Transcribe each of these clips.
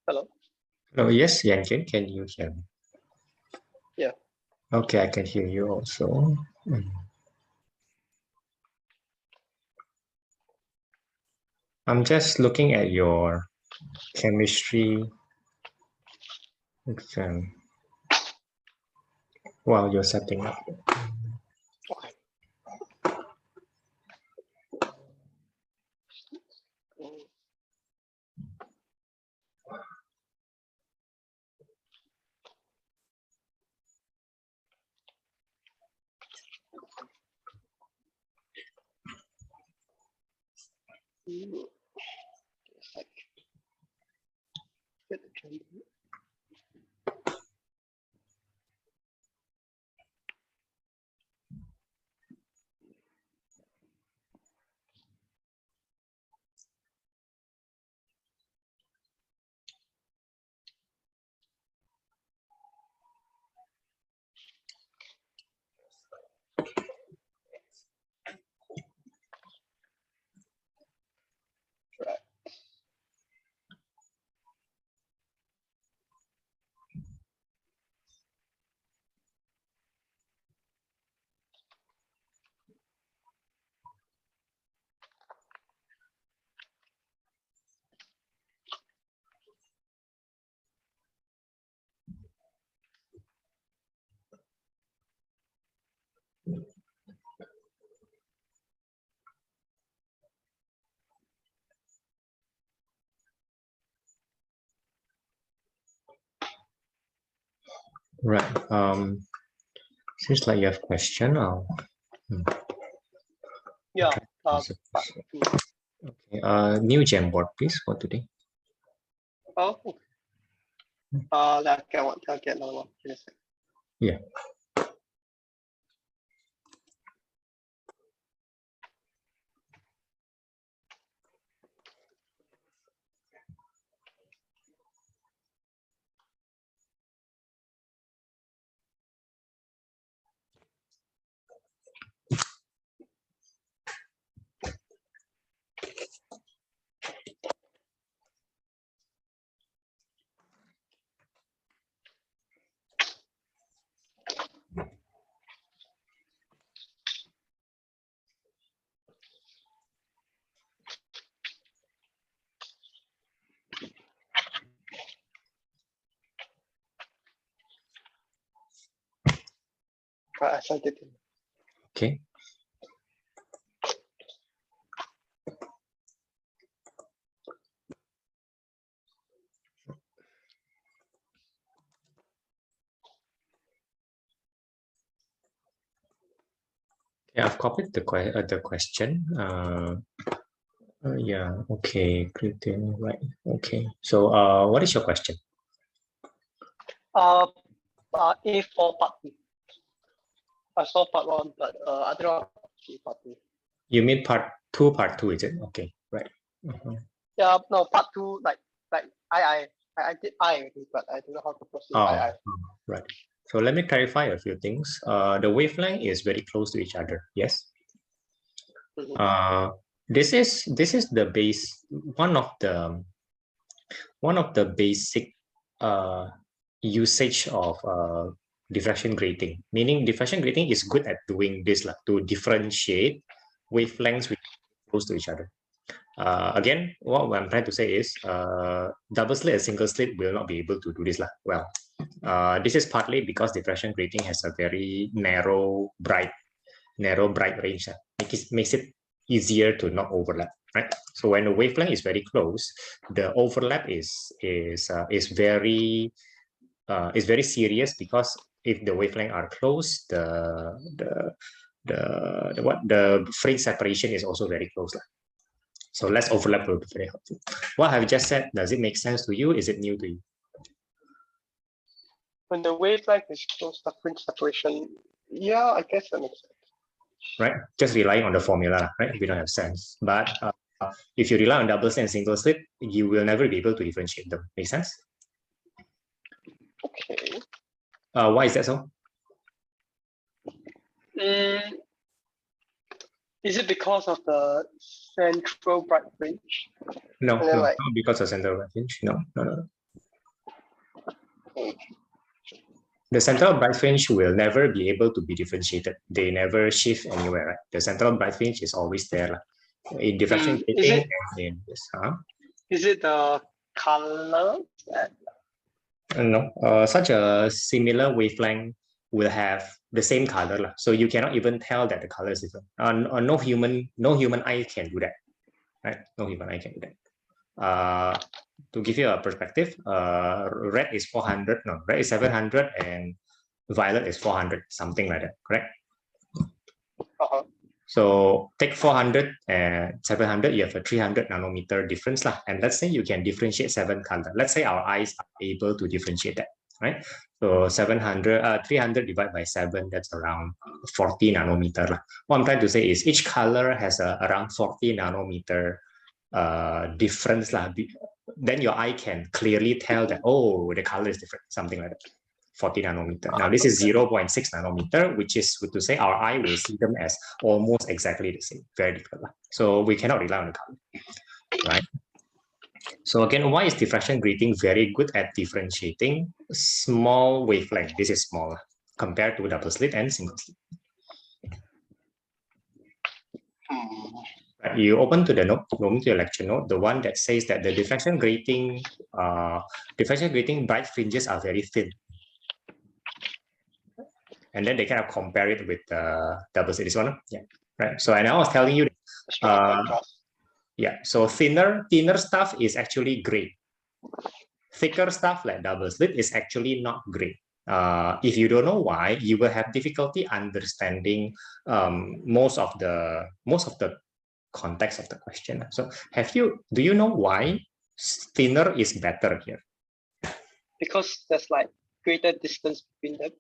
Hello. Oh, yes, YanKeen, can you hear me? Yeah. Okay, I can hear you also. I'm just looking at your chemistry exam while you're setting up. Okay. Right. Right. Seems like you have a question. Yeah. Okay. New Jamboard, please, for today. Oh. I'll get another one. In a second. Yeah. Right, I sent it in. Okay. Okay, I've copied the question. Yeah. Okay. Grating. Right. Okay. So, what is your question? A4 part 2. I saw part 1, but I don't know part 2. You mean part two? Part two, is it? Okay. Right. Yeah. No, part 2. Like I did already, but I don't know how to proceed. Right. So let me clarify a few things. The wavelength is very close to each other. Yes. Mm-hmm. This is the base. One of the basic usage of diffraction grating. Meaning diffraction grating is good at doing this, like to differentiate wavelengths which are close to each other. Again, what I'm trying to say is double slit and single slit will not be able to do this. Well, this is partly because diffraction grating has a very narrow bright range. Makes it easier to not overlap, right? So when the wavelength is very close, the overlap is very serious, because if the wavelength are close, the phase separation is also very close. So less overlap will be very helpful. What I've just said, does it make sense to you? Is it new to you? When the wavelength is close to fringe separation, yeah, I guess that makes sense. Right? Just relying on the formula, right? We don't have sense. But if you rely on double slit and single slit, you will never be able to differentiate them. Make sense? Okay. Why is that so? Is it because of the central bright range? No, not because of central bright range. No. The central bright fringe will never be able to be differentiated. They never shift anywhere, right? The central bright fringe is always there. In diffraction grating and in this, Is it the color? no, such a similar wavelength will have the same color. So you cannot even tell that the color is different. No human eye can do that, right? No human eye can do that. To give you a perspective, red is 400, no, red is 700 and violet is 400, something like that, correct? So take 400 and 700, you have a 300 nanometer difference lah. And let's say you can differentiate 7 colors. Let's say our eyes are able to differentiate that, right? So 300 divided by 7, that's around 40 nanometer lah. What I'm trying to say is each color has around 40 nanometer difference lah. Then your eye can clearly tell that, oh, the color is different, something like that. 40 nanometer. Now this is 0.6 nanometer, which is to say our eye will see them as almost exactly the same, very different. So we cannot rely on the color, right? So again, why is diffraction grating very good at differentiating small wavelength? This is small compared to double slit and single slit. You open to the note, to your lecture note, the one that says that the diffraction grating bright fringes are very thin. And then they kind of compare it with double slit. This one, yeah, right. So and I was telling you, yeah. So thinner stuff is actually gray. Thicker stuff like double slit is actually not gray. If you don't know why, you will have difficulty understanding most of the context of the question. So do you know why thinner is better here? Because there's like greater distance between them.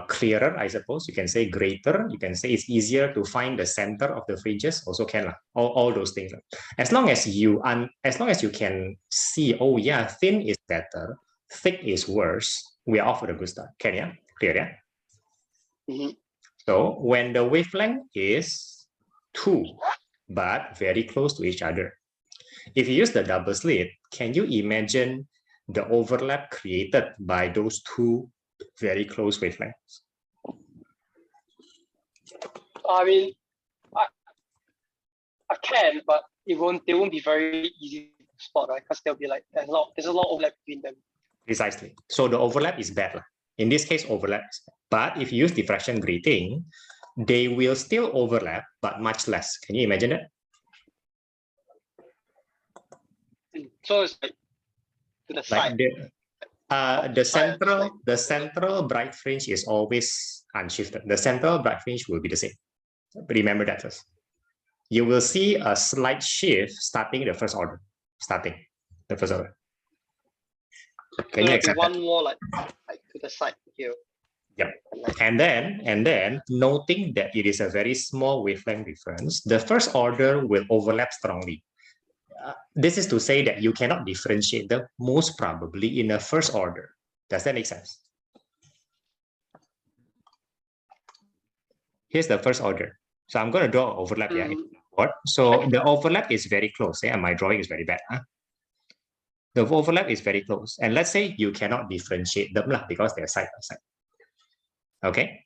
Clearer, I suppose. You can say greater. You can say it's easier to find the center of the fringes. Also can all those things. As long as you can see, oh yeah, thin is better, thick is worse. We are off with a good start. Can you? Clear, yeah. Mm-hmm. So when the wavelength is 2, but very close to each other, if you use the double slit, can you imagine the overlap created by those 2 very close wavelengths? I mean, I can, but they won't be very easy to spot, right? Because there'll be like there's a lot of overlap between them. Precisely. So the overlap is bad. In this case, overlap is bad. But if you use diffraction grating, they will still overlap, but much less. Can you imagine that? So it's like to the side. The central bright fringe is always unshifted. The central bright fringe will be the same. Remember that first. You will see a slight shift starting the first order. Can you accept one more like to the side here? Yeah. And then noting that it is a very small wavelength difference, the first order will overlap strongly. This is to say that you cannot differentiate them most probably in the first order. Does that make sense? Here's the first order. So I'm going to draw overlap here. So the overlap is very close. And my drawing is very bad. The overlap is very close. And let's say you cannot differentiate them because they're side by side. Okay.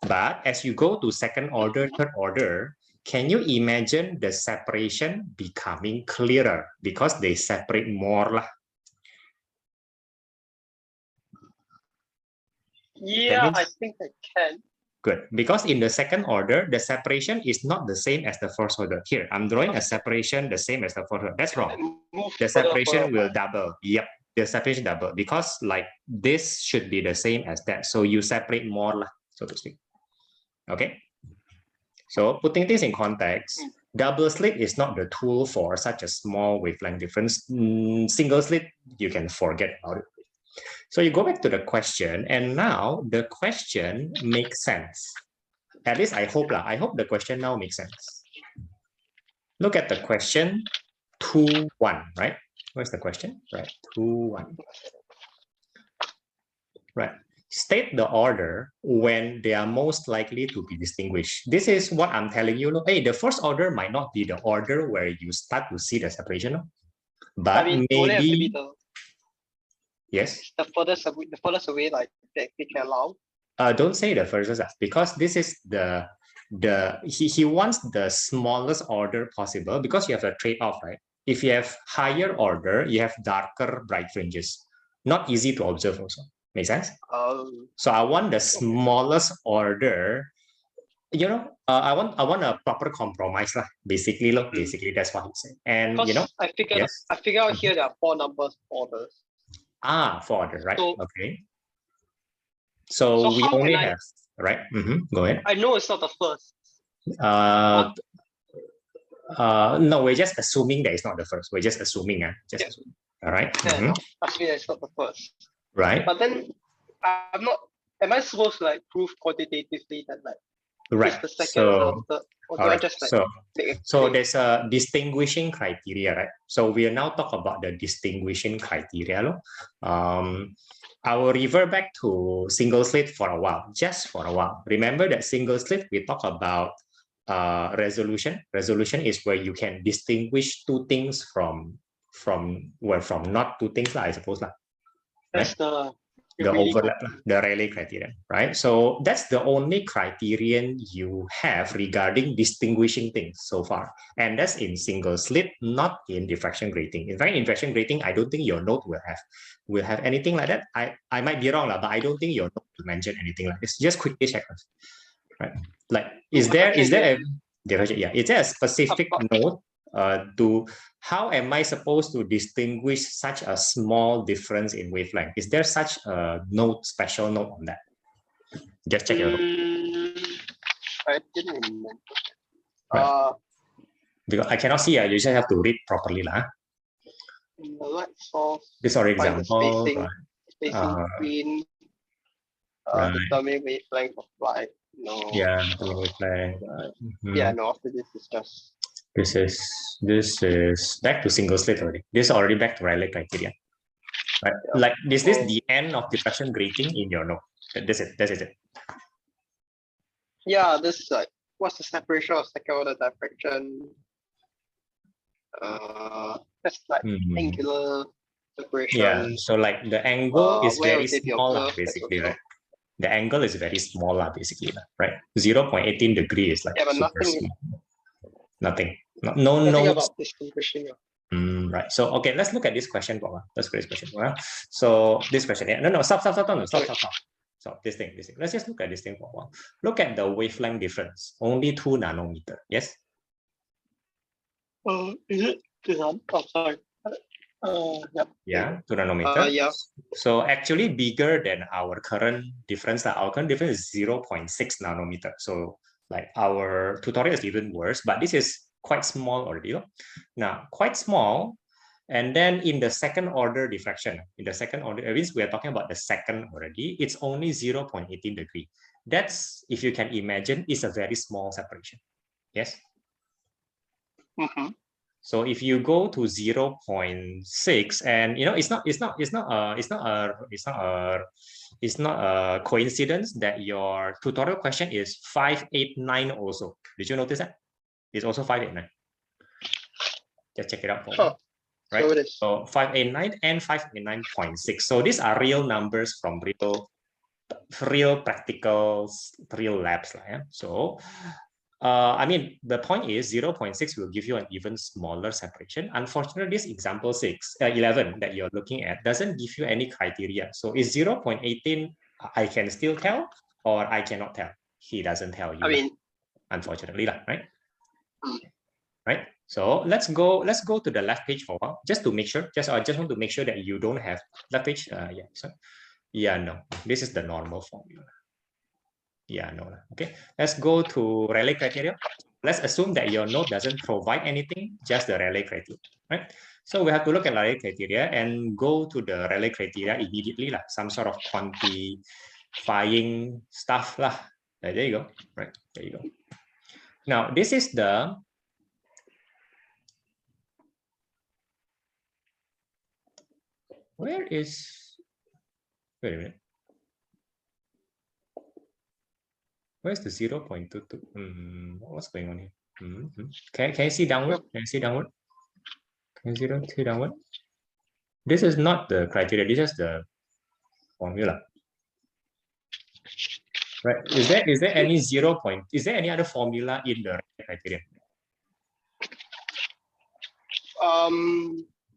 But as you go to second order, third order, can you imagine the separation becoming clearer because they separate more lah? Yeah, I think I can. Good, because in the second order, the separation is not the same as the first order. Here, I'm drawing a separation the same as the first order. That's wrong. The separation will double. Yep, the separation double because like this should be the same as that. So you separate more lah, so to speak. Okay. So putting this in context, double slit is not the tool for such a small wavelength difference. Single slit, you can forget about it. So you go back to the question, and now the question makes sense. At least I hope the question now makes sense. Look at the question 2.1, right? Where's the question? Right, 2.1. Right. State the order when they are most likely to be distinguished. This is what I'm telling you. Hey, the first order might not be the order where you start to see the separation, but maybe Yes. The furthest away, like they can allow. Don't say the furthest, because this is he wants the smallest order possible, because you have a trade-off, right? If you have higher order, you have darker bright fringes. Not easy to observe also. Make sense? So I want the smallest order. You know, I want a proper compromise lah. Basically, look, basically that's what he said. And you know, I figured out here there are 4 numbers orders. 4 order, right? So, okay. So we only have, right? Go ahead. I know it's not the first. No, we're just assuming that it's not the first. We're just assuming, assuming. All right. Yeah, assuming it's not the first. Right. But then I'm not. Am I supposed to like prove quantitatively that like it's the second or the third? Or do I just like so there's a distinguishing criteria, right? So we are now talk about the distinguishing criteria. I will revert back to single slit for a while, just for a while. Remember that single slit, we talk about resolution. Resolution is where you can distinguish 2 things from not 2 things, I suppose. Right? That's the overlap, the Rayleigh criterion, right? So that's the only criterion you have regarding distinguishing things so far. And that's in single slit, not in diffraction grating. In fact, in diffraction grating, I don't think your note will have anything like that. I might be wrong, but I don't think your note will mention anything like this. Just quickly check. Right? Like, is there a specific note to how am I supposed to distinguish such a small difference in wavelength? Is there such a note, special note on that? Just check your note. I didn't remember. Right. Because I cannot see, you just have to read properly. Light source. This for example. Spacing between determining wavelength of light. No. Yeah, wavelength. Yeah, no, after this is just. This is back to single slit already. This is already back to Rayleigh criteria. Right? Yeah. Like, is this the end of diffraction grating in your note? That's it. Yeah, this is like, what's the separation of second order diffraction? That's like angular separation. Yeah, so like the angle is very small, basically, right? The angle is very small, basically, right? 0.18 degree is like super small. Nothing about distinguishing. Right. So okay, let's look at this question. Let's look at this question. So this question. Yeah. No. Stop. So this thing. Let's just look at this thing for a while. Look at the wavelength difference. Only 2 nanometer. Yes. Is it this one? Oh, sorry. Yeah, 2 nanometer. Yeah. So actually bigger than our current difference. Our current difference is 0.6 nanometer. So like our tutorial is even worse, but this is quite small already. Now, quite small. And then in the second order diffraction, it means we are talking about the second already, it's only 0.18 degree. That's, if you can imagine, is a very small separation. Yes? So if you go to 0.6, and it's not a coincidence that your tutorial question is 589 also. Did you notice that? It's also 589. Just check it out for me. Right? So 589 and 589.6. So these are real numbers from real practical, real labs. Yeah? So I mean, the point is 0.6 will give you an even smaller separation. Unfortunately, this example 11 that you're looking at doesn't give you any criteria. So is 0.18, I can still tell, or I cannot tell? He doesn't tell you. I mean, unfortunately, right? Right. So let's go to the left page for a while, just to make sure. I just want to make sure that you don't have left page. No. This is the normal formula. Yeah, no. Okay, let's go to Rayleigh criteria. Let's assume that your node doesn't provide anything, just the Rayleigh criteria, right? So we have to look at Rayleigh criteria and go to the Rayleigh criteria immediately, some sort of quantifying stuff. There you go, right? There you go. Now, this is the wait a minute. Where's the 0.22? What's going on here? Can you see downward? Can you see downward? Can you see downward? This is not the criteria. This is the formula. Right? Is there any 0 point? Is there any other formula in the criterion?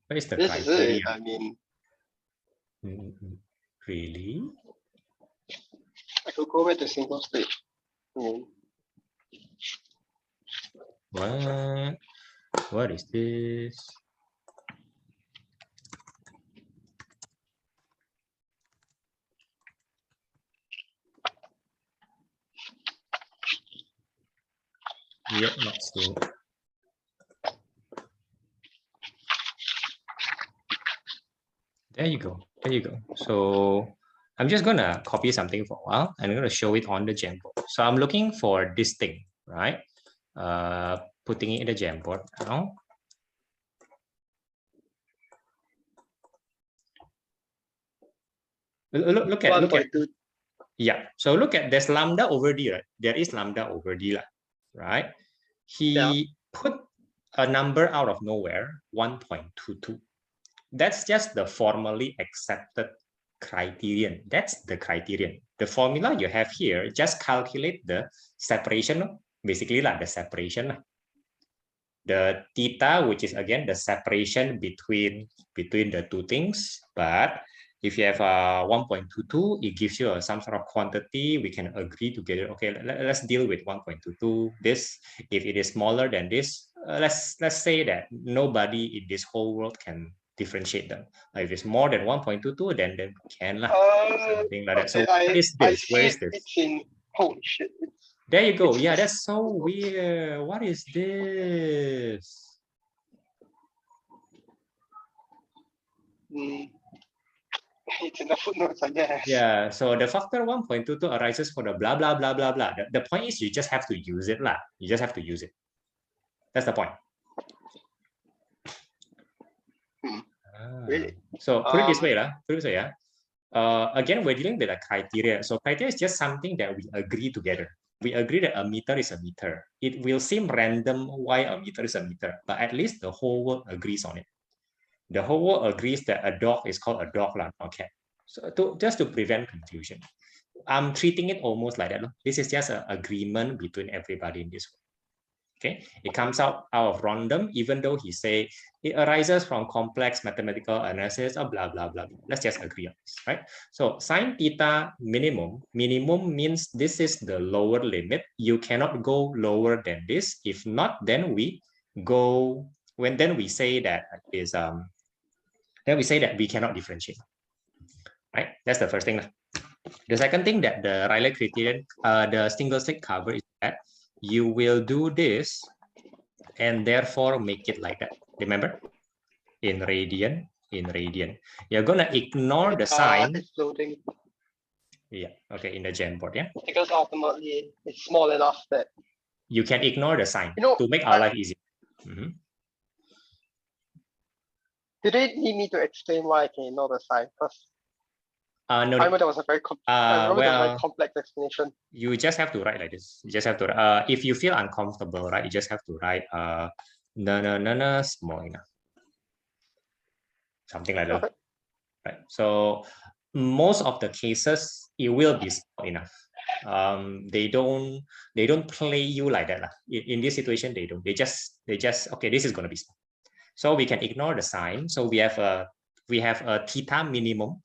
What is the this criteria? is it. I mean, really? I could go back to single state. What is this? Yep, not seeing. There you go. There you go. So I'm just gonna copy something for a while and I'm gonna show it on the Jamboard. So I'm looking for this thing, right? Putting it in the Jamboard now. Look at. Yeah. So look at, there's lambda over D, right? There is lambda over D, right? He put a number out of nowhere, 1.22. That's just the formally accepted criterion. That's the criterion. The formula you have here, just calculate the separation, basically like the separation. The theta, which is again the separation between the two things. But if you have 1.22, it gives you some sort of quantity. We can agree together. Okay, let's deal with 1.22. This, if it is smaller than this, let's say that nobody in this whole world can differentiate them. If it's more than 1.22, then we can something like that. So what is this? Where is this? It's in, holy shit. There you go. Yeah, that's so weird. What is this? It's in the footnotes, I guess. Yeah, so the factor 1.22 arises for the blah, blah, blah, blah, blah. The point is you just have to use it. You just have to use it. That's the point. Really? So put it this way. Again, we're dealing with a criteria. So criteria is just something that we agree together. We agree that a meter is a meter. It will seem random why a meter is a meter, but at least the whole world agrees on it. The whole world agrees that a dog is called a dog, not a cat. So just to prevent confusion, I'm treating it almost like that. This is just an agreement between everybody in this world. Okay, it comes out of random, even though he say it arises from complex mathematical analysis of blah, blah, blah. Let's just agree on this, right? So sine theta minimum means this is the lower limit. You cannot go lower than this. If not, then we go, then we say that is, then we say that we cannot differentiate, right? That's the first thing. The second thing that the Rayleigh criterion, the single slit cover is that you will do this and therefore make it like that. Remember, in radian. You're gonna ignore the sign. It's floating. Yeah. Okay. In the Jamboard, yeah. Because ultimately it's small enough that you can ignore the sign to make our life easier. Did they need me to explain why I can ignore the sign? Because no, I remember that was a very complex explanation. You just have to write like this. You just have to. If you feel uncomfortable, right, you just have to write no, small enough. Something like that. Okay. Right. So most of the cases it will be small enough. They don't play you like that. In this situation, they don't. They just okay, this is gonna be small. So we can ignore the sign. So we have a theta minimum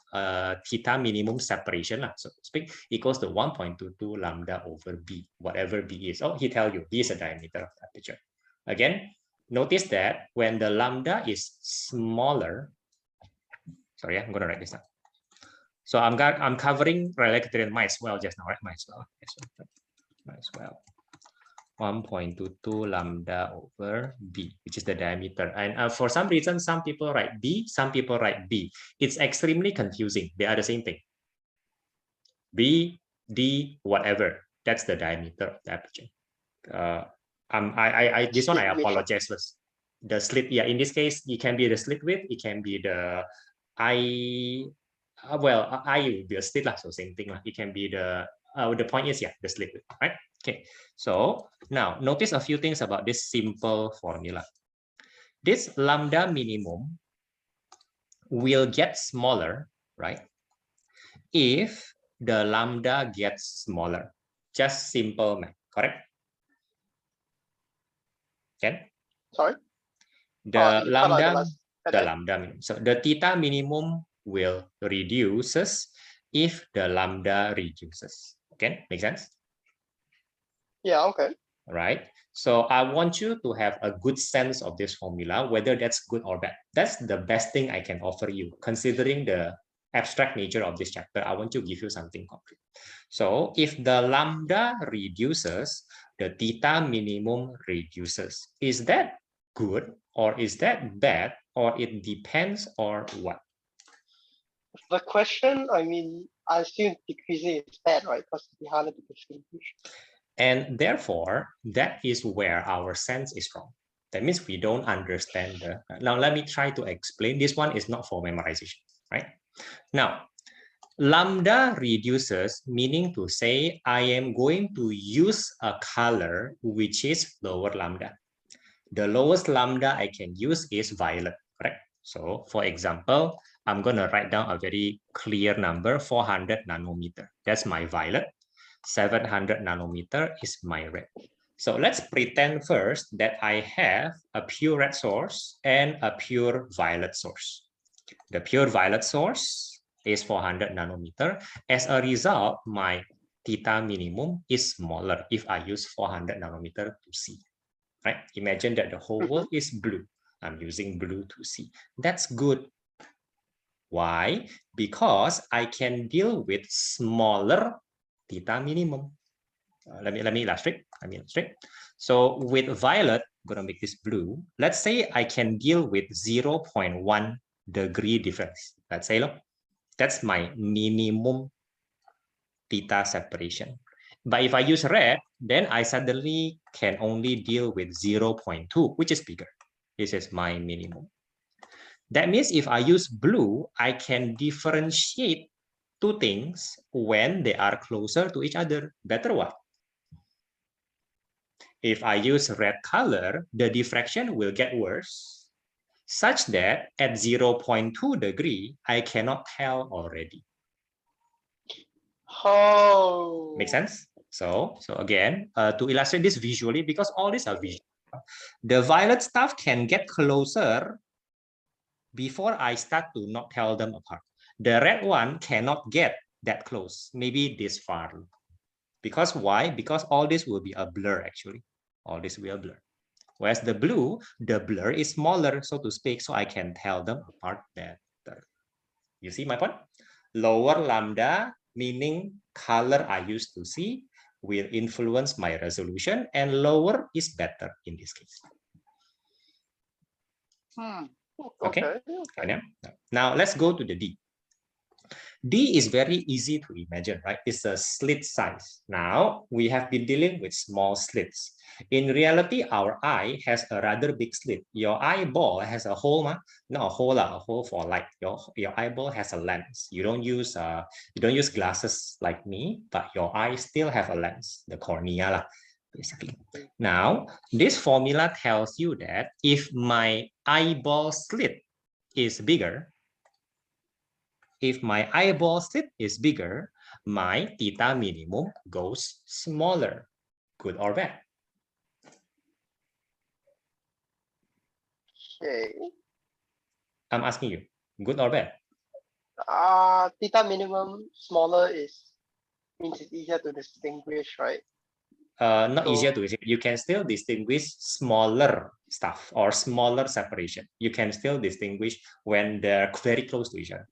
separation, so to speak, equals to 1.22 lambda over b, whatever b is. Oh, he tells you b is the diameter of the aperture. Again, notice that when the lambda is smaller, sorry, I'm gonna write this down. So I'm covering Rayleigh criterion might as well just now, right? Might as well. 1.22 lambda over b, which is the diameter. And for some reason, some people write b, some people write b. It's extremely confusing. They are the same thing. B, d, whatever. That's the diameter of the aperture. This one I apologize first. The slit, yeah. In this case, it can be the slit width. It can be the I will be a slit, so same thing. It can be the point is, yeah, the slit width, right? Okay, so now notice a few things about this simple formula. This lambda minimum will get smaller, right? If the lambda gets smaller. Just simple math, correct? Okay. Sorry? The lambda, minimum. So the theta minimum will reduces if the lambda reduces. Okay, make sense? Yeah, okay. Right. So I want you to have a good sense of this formula, whether that's good or bad. That's the best thing I can offer you, considering the abstract nature of this chapter. I want to give you something concrete. So if the lambda reduces, the theta minimum reduces. Is that good or is that bad, or it depends, or what? The question, I mean, I assume decreasing is bad, right? Because it's harder to distinguish. And therefore, that is where our sense is wrong. That means we don't understand the. Now, let me try to explain. This one is not for memorization, right? Now, lambda reduces, meaning to say I am going to use a color which is lower lambda. The lowest lambda I can use is violet, correct? So, for example, I'm going to write down a very clear number, 400 nanometer. That's my violet. 700 nanometer is my red. So let's pretend first that I have a pure red source and a pure violet source. The pure violet source is 400 nanometer. As a result, my theta minimum is smaller if I use 400 nanometer to see. Right? Imagine that the whole world is blue. I'm using blue to see. That's good. Why? Because I can deal with smaller theta minimum. Let me illustrate. So with violet, I'm gonna make this blue. Let's say I can deal with 0.1 degree difference. Let's say, look, that's my minimum theta separation. But if I use red, then I suddenly can only deal with 0.2, which is bigger. This is my minimum. That means if I use blue, I can differentiate two things when they are closer to each other. Better what? If I use red color, the diffraction will get worse, such that at 0.2 degree, I cannot tell already. Oh. Make sense? So again, to illustrate this visually, because all these are visual, the violet stuff can get closer before I start to not tell them apart. The red one cannot get that close, maybe this far. Because why? Because all this will be a blur actually. All this will be a blur. Whereas the blue is smaller, so to speak, so I can tell them apart better. You see my point? Lower lambda, meaning color I used to see, will influence my resolution, and lower is better in this case. Okay. Now let's go to the D. D is very easy to imagine, right? It's a slit size. Now we have been dealing with small slits. In reality, our eye has a rather big slit. Your eyeball has a hole, not a hole, a hole for light. Your eyeball has a lens. You don't use glasses like me, but your eyes still have a lens, the cornea, basically. Now this formula tells you that if my eyeball slit is bigger, if my eyeball slit is bigger, my theta minimum goes smaller. Good or bad? Okay. I'm asking you, good or bad? Theta minimum smaller means it's easier to distinguish, right? Not easier to distinguish. You can still distinguish smaller stuff or smaller separation. You can still distinguish when they're very close to each other,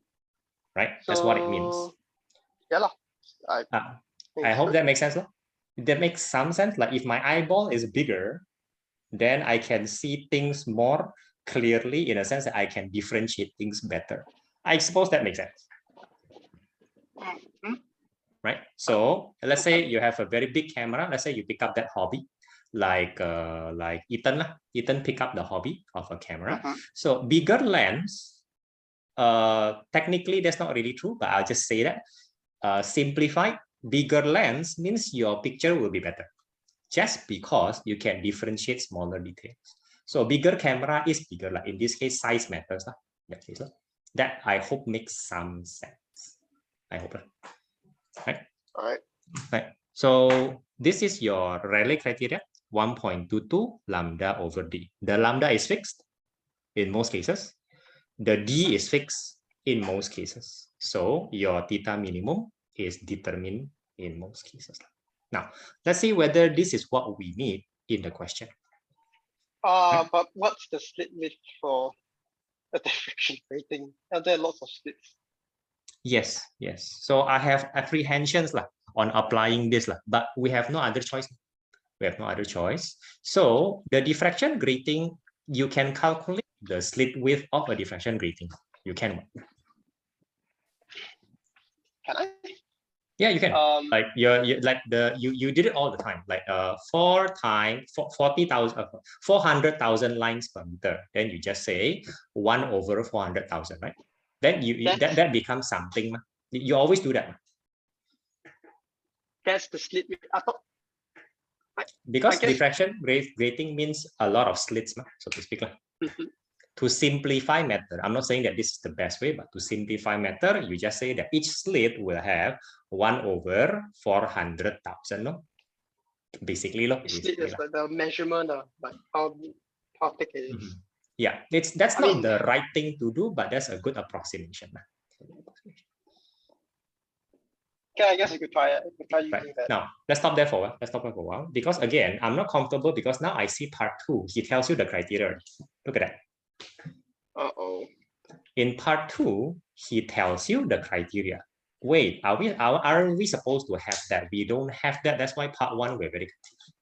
right? That's what it means. Yeah. I hope that makes sense. That makes some sense. Like if my eyeball is bigger, then I can see things more clearly in a sense that I can differentiate things better. I suppose that makes sense. Right? So let's say you have a very big camera. Let's say you pick up that hobby, like Ethan. Ethan pick up the hobby of a camera. So bigger lens, technically that's not really true, but I'll just say that. Simplified, bigger lens means your picture will be better, just because you can differentiate smaller details. So bigger camera is bigger, like in this case, size matters. That I hope makes some sense. I hope. Right? All right. Right. So this is your Rayleigh criteria, 1.22 lambda over d. The lambda is fixed in most cases. The d is fixed in most cases. So your theta minimum is determined in most cases. Now, let's see whether this is what we need in the question. But what's the slit width for a diffraction grating? Are there lots of slits? Yes, yes. So I have apprehensions on applying this, but we have no other choice. We have no other choice. So the diffraction grating, you can calculate the slit width of a diffraction grating. You can. Can I? Yeah, you can. Like you did it all the time. Like 400,000 lines per meter. Then you just say 1/400,000, right? Then that becomes something. You always do that. That's the slit width. Because diffraction grating means a lot of slits, so to speak. To simplify matter, I'm not saying that this is the best way, but to simplify matter, you just say that each slit will have 1/400,000. No? Basically, slit is like the measurement of like how thick it is. Yeah, that's not the right thing to do, but that's a good approximation. Okay, I guess you could try it. You could try using that. Now, let's stop there for a while. Because again, I'm not comfortable because now I see part 2. He tells you the criteria. Look at that. Uh-oh. In part 2, he tells you the criteria. Wait, aren't we supposed to have that? We don't have that. That's why part 1 we're very confused.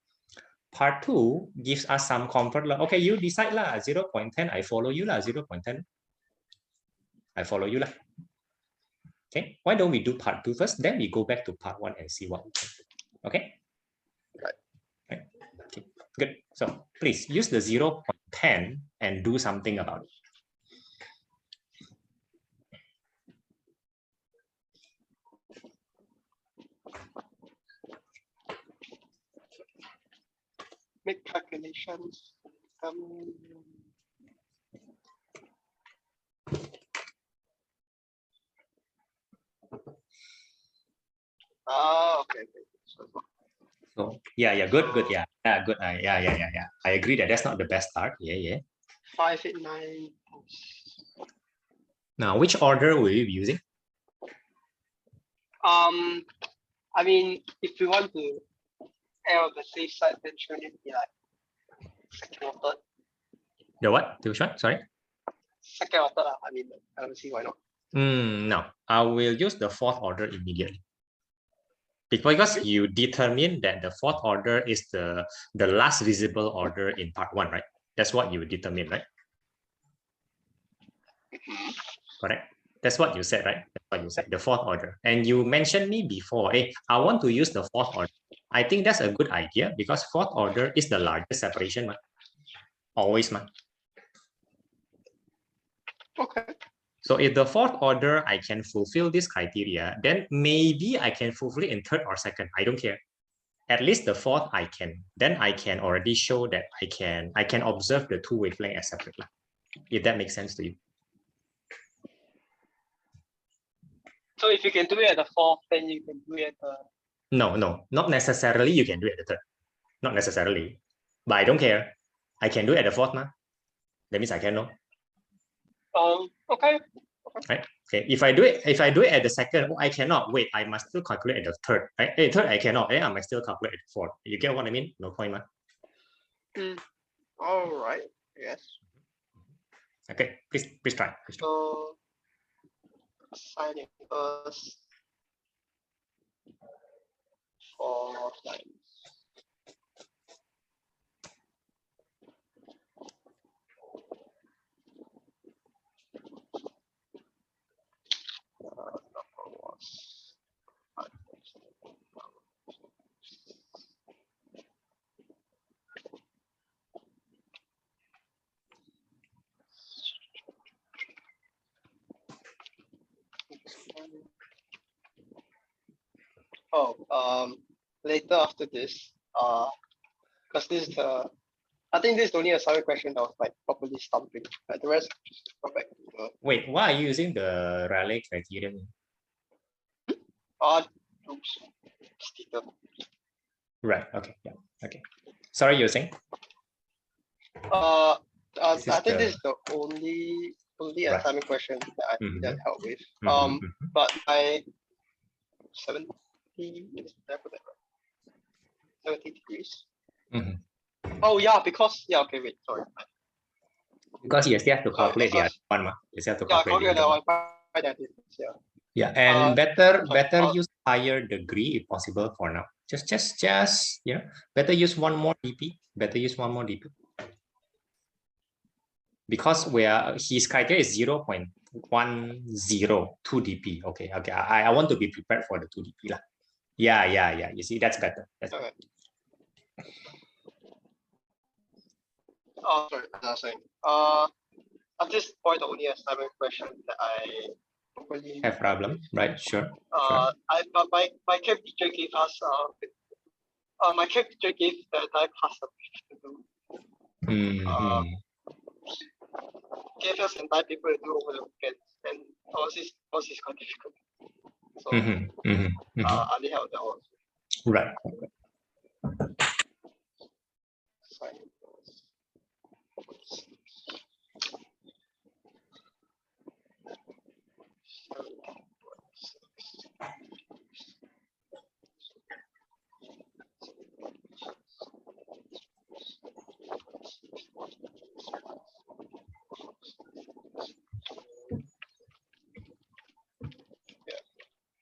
Part 2 gives us some comfort. Okay, you decide 0.10. I follow you 0.10. I follow you . Okay, why don't we do part 2 first? Then we go back to part 1 and see what we can do. Okay. Right. Okay. Good. So please use the 0.10 and do something about it. Make calculations. Okay. So yeah, good, yeah, good. Yeah. I agree that that's not the best start. Yeah. 589. Now, which order will you be using? I mean, if we want to err on the safe side, then shouldn't it be like second or third? The what? Which one? Sorry. Second or third. I mean, I don't see why not. No, I will use the fourth order immediately. Because you determine that the fourth order is the last visible order in part 1, right? That's what you determine, right? Correct. That's what you said, right? That's what you said, the fourth order. And you mentioned me before, hey, I want to use the fourth order. I think that's a good idea because fourth order is the largest separation. Always. Okay. So if the fourth order, I can fulfill this criteria, then maybe I can fulfill it in third or second. I don't care. At least the fourth I can. Then I can already show that I can observe the two wavelengths as separate. If that makes sense to you. So if you can do it at the fourth, then you can do it at the... No, not necessarily you can do it at the third. Not necessarily. But I don't care. I can do it at the fourth. That means I can know. Okay. Right. Okay. If I do it at the second, I cannot. Wait, I must still calculate at the third. Right? Hey, third I cannot. I must still calculate at the fourth. You get what I mean? No point, All right. Yes. Okay. Please try. So assign it first. 4 times. Later after this, because this is I think this is only a summary question that was like properly stumping. The rest just go back to Wait, why are you using the Rayleigh criterion? Right. Okay. Yeah. Okay. Sorry, you're saying? I think this is the only assignment question that I need help with. But my 70 is that right? 70 degrees. Oh yeah, because okay, wait, sorry. Because you still have to calculate the other one, you still have to calculate the other one. Yeah, and better use higher degree if possible for now. Just you know, better use one more dp. Better use one more dp. Because his criteria is 0.102 dp. Okay. I want to be prepared for the 2 dp lah. Yeah. You see, that's better. That's better. Oh, sorry, I was saying. At this point, the only assignment question that I probably have problem, right? Sure. But my chem teacher gave us my chem teacher gave the entire class a to do. Gave us entire paper to do over the weekend, and ours is quite difficult. So I need help that one. Right.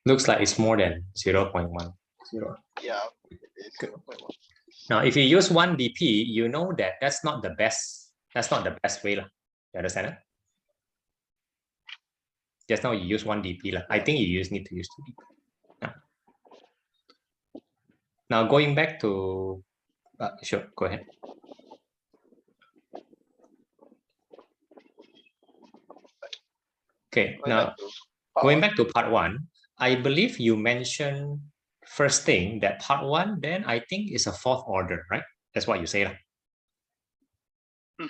Looks like it's more than 0.10. Yeah. Good. Now, if you use 1 dp, you know that that's not the best. That's not the best way, lah. You understand it? Just now you use 1 dp, lah. I think you need to use 2 dp. Now going back to, sure, go ahead. Okay, now going back to part 1, I believe you mentioned first thing that part 1, then I think is a 4th order, right? That's what you say, lah.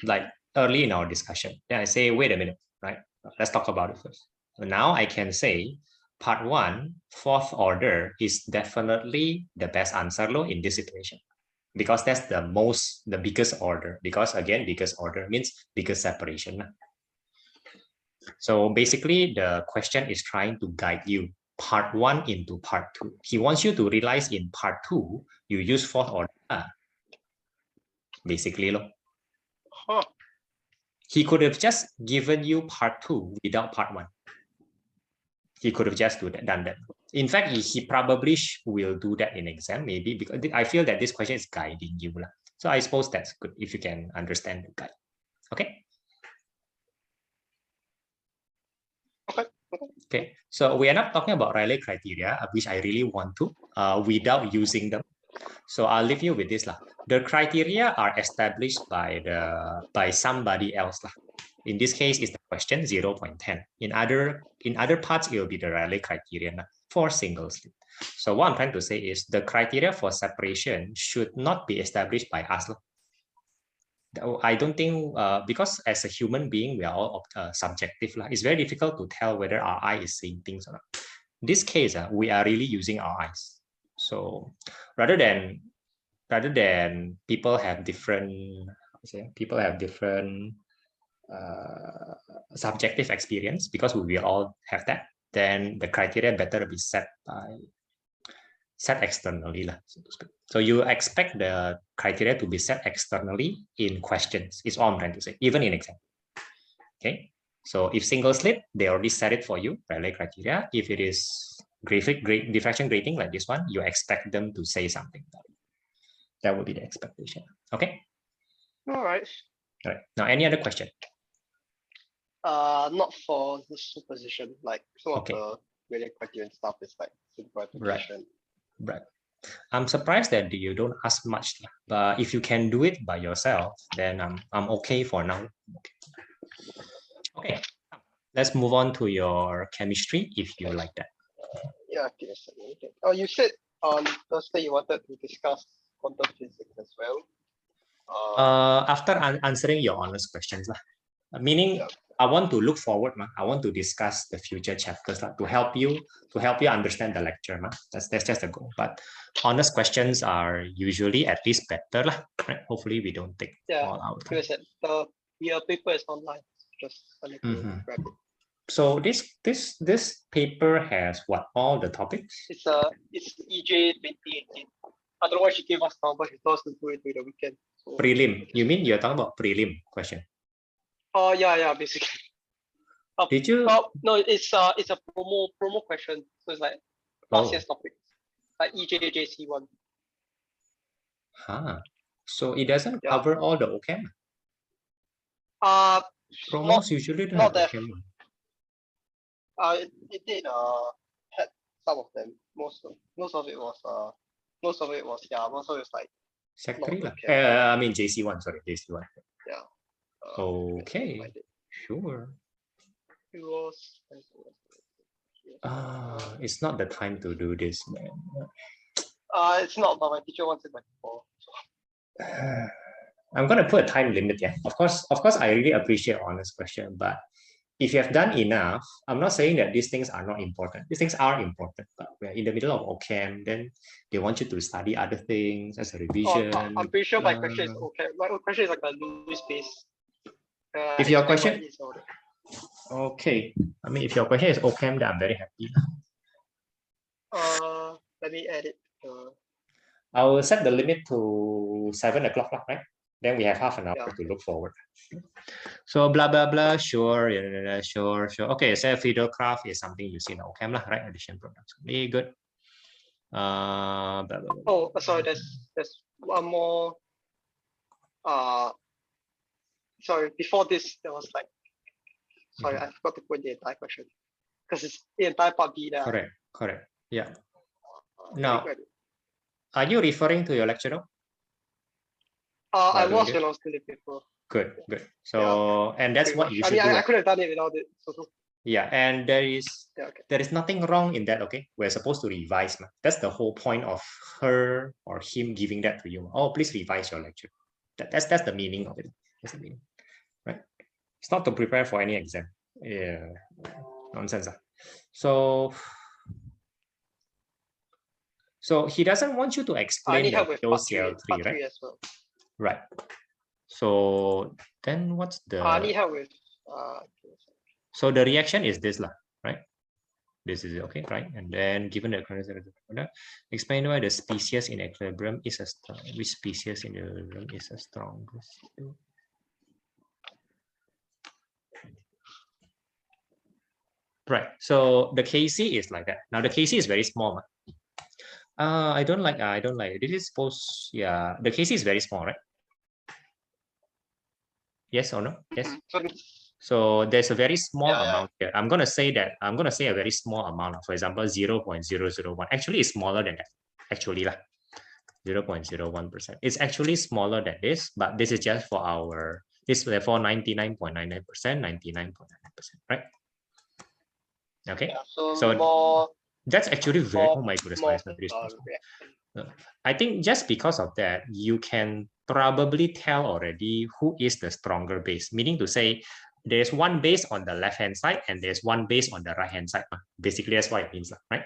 Like early in our discussion. Then I say, wait a minute, right? Let's talk about it first. So now I can say part 1, 4th order is definitely the best answer in this situation, because that's the biggest order. Because again, biggest order means biggest separation. So basically, the question is trying to guide you part 1 into part 2. He wants you to realize in part 2, you use 4th order. Basically, he could have just given you part 2 without part 1. He could have just done that. In fact, he probably will do that in exam, maybe, because I feel that this question is guiding you. So I suppose that's good if you can understand the guide. Okay? Okay, so we are not talking about Rayleigh criteria, which I really want to, without using them. So I'll leave you with this. The criteria are established by somebody else. In this case, it's the question 0.10. In other parts, it will be the Rayleigh criterion for single slit. So what I'm trying to say is the criteria for separation should not be established by us. I don't think, because as a human being, we are all subjective. It's very difficult to tell whether our eye is seeing things or not. In this case, we are really using our eyes. So rather than people have different subjective experience, because we will all have that, then the criteria better be set externally, so to speak. So you expect the criteria to be set externally in questions, is all I'm trying to say, even in exam. Okay, so if single slit, they already set it for you, Rayleigh criteria. If it is diffraction grating like this one, you expect them to say something about it. That would be the expectation. Okay. All right. All right. Now, any other question? Not for the superposition. Like some of the Rayleigh criterion stuff is like superposition. Right. I'm surprised that you don't ask much, but if you can do it by yourself, then I'm okay for now. Okay. Let's move on to your chemistry if you like that. Yeah. Okay. Oh, you said on Thursday you wanted to discuss quantum physics as well. After answering your honors questions, meaning I want to look forward, man. I want to discuss the future chapters to help you understand the lecture, man. That's just the goal. But honest questions are usually at least better, lah. Right? Hopefully, we don't take all our time. Your paper is online. Just grab it. So this paper has what, all the topics? It's EJ 2018. I don't know why she gave us now, but she told us to do it during the weekend. So, Prelim. You mean you're talking about prelim question? Oh yeah, basically. Did you? No, it's a promo question. So it's like last year's topic, like EJJC1. So it doesn't cover all the OChem. Promos usually don't have OChem. It did had some of them. Most of it was like Secretary I mean JC1, sorry, JC1. Yeah. Okay. Sure. It was. It's not the time to do this, man. It's not, but my teacher wants it by before. I'm gonna put a time limit. Yeah. Of course, I really appreciate honest question, but if you have done enough, I'm not saying that these things are not important. These things are important, but we're in the middle of OChem, then they want you to study other things as a revision. I'm pretty sure my question is okay. My question is like a loose space. If your question, okay. I mean, if your question is OChem, then I'm very happy. Let me edit. I will set the limit to 7 o'clock, right? Then we have half an hour to look forward. So blah blah blah. Sure, sure. Okay, so videograph is something you see in OChem, right? Addition products. Really good. Blah, blah, blah. Oh, sorry. There's one more. Sorry. Before this, there was like. Sorry, I forgot to put the entire question because it's the entire part B there. Correct. Yeah. Now, are you referring to your lecture now? I was when I was doing the paper. Good. So, and that's what you should do. I could have done it without it. So. Yeah, and there is nothing wrong in that. Okay, we're supposed to revise. That's the whole point of her or him giving that to you. Oh, please revise your lecture. That's the meaning of it. That's the meaning, right? It's not to prepare for any exam. Yeah, nonsense. So he doesn't want you to explain the OCL3, right? As well. Right. So then what's the? I need help with. So the reaction is this, right? This is okay, right? And then given the current explain why the species in equilibrium is which species in the equilibrium is the strongest. Right. So the KC is like that. Now the KC is very small. I don't like it. This is supposed, yeah. The KC is very small, right? Yes or no? Yes. So there's a very small amount here. I'm gonna say a very small amount. For example, 0.001. Actually, it's smaller than that. Actually, 0.01%. It's actually smaller than this, but this is just for our. This is for 99.99%, 99.99%, right? Okay. Yeah, so more. That's actually very. Oh my goodness! I think just because of that, you can probably tell already who is the stronger base. Meaning to say, there's one base on the left-hand side and there's one base on the right-hand side. Basically, that's what it means, right?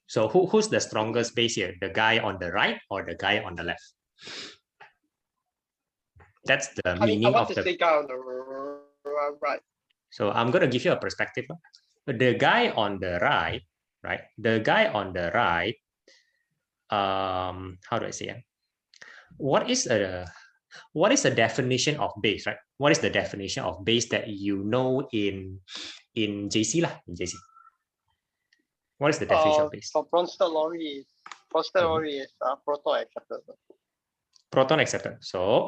So who's the strongest base here? The guy on the right or the guy on the left? That's the meaning of the guy on the right. So I'm going to give you a perspective. The guy on the right, right? The guy on the right, how do I say it? What is the definition of base, right? What is the definition of base that you know in JC lah? In JC. What is the definition of base? For Bronsted-Lowry is proton acceptor. Proton acceptor. So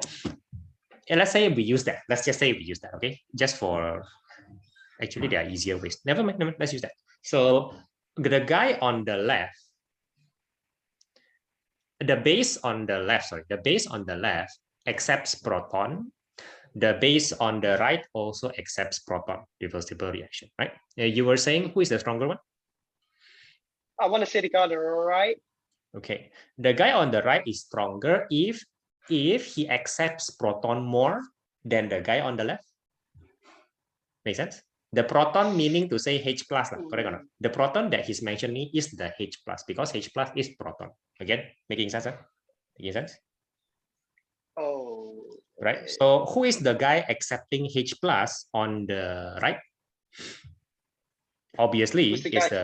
let's say we use that. Let's just say we use that, okay? Just for actually there are easier ways. Never mind, let's use that. So the guy on the left, the base on the left accepts proton. The base on the right also accepts proton, reversible reaction, right? You were saying who is the stronger one? I want to say the guy on the right. Okay, the guy on the right is stronger if he accepts proton more than the guy on the left. Make sense? The proton meaning to say H plus, correct or not? The proton that he's mentioning is the H plus because H plus is proton. Again, making sense? Making sense? Oh. Right. So who is the guy accepting H plus on the right? Obviously, Who's the is guy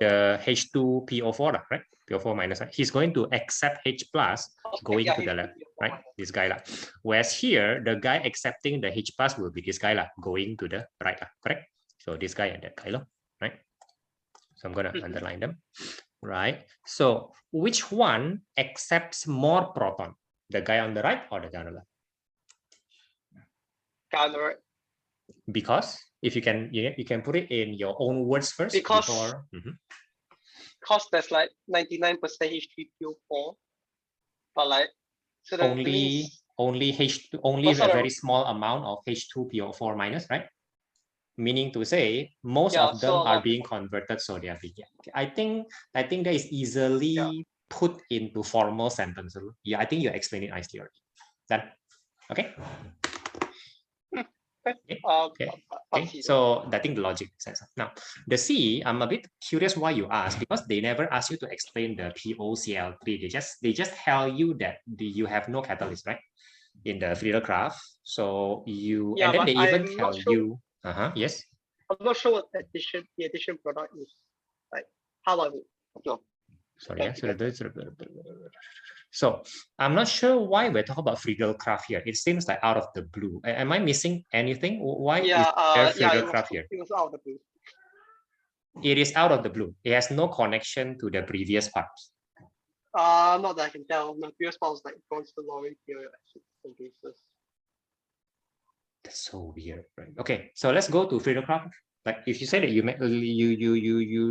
the H2PO4, right? PO4 minus. He's going to accept H plus going to the left, right? This guy lah. Whereas here, the guy accepting the H plus will be this guy lah, going to the right lah, correct? So this guy and that guy lah, right? So I'm gonna underline them, right? So which one accepts more proton? The guy on the right or the guy on the left? Guy on the right. Because if you can put it in your own words first. Because before, because there's like 99% H3PO4, but like so only a very small amount of H2PO4 minus, right? Meaning to say most of them are being converted, so they are big. I think that is easily put into formal sentences. Yeah, I think you explained it nicely already. Done. Okay. Okay. So I think the logic makes sense. Now, the C, I'm a bit curious why you asked, because they never ask you to explain the POCl3. They just tell you that you have no catalyst, right? In the Friedel graph. So you and then they even tell you. Yes. I'm not sure what the addition product is. Like how about it? Sorry, yeah. So I'm not sure why we're talking about Friedel graph here. It seems like out of the blue. Am I missing anything? Why is there Friedel graph here? It was out of the blue. It is out of the blue. It has no connection to the previous parts. Not that I can tell. My previous part was like constant Lorentz theory and basis. That's so weird, right? Okay, so let's go to Friedel graph. Like if you say that you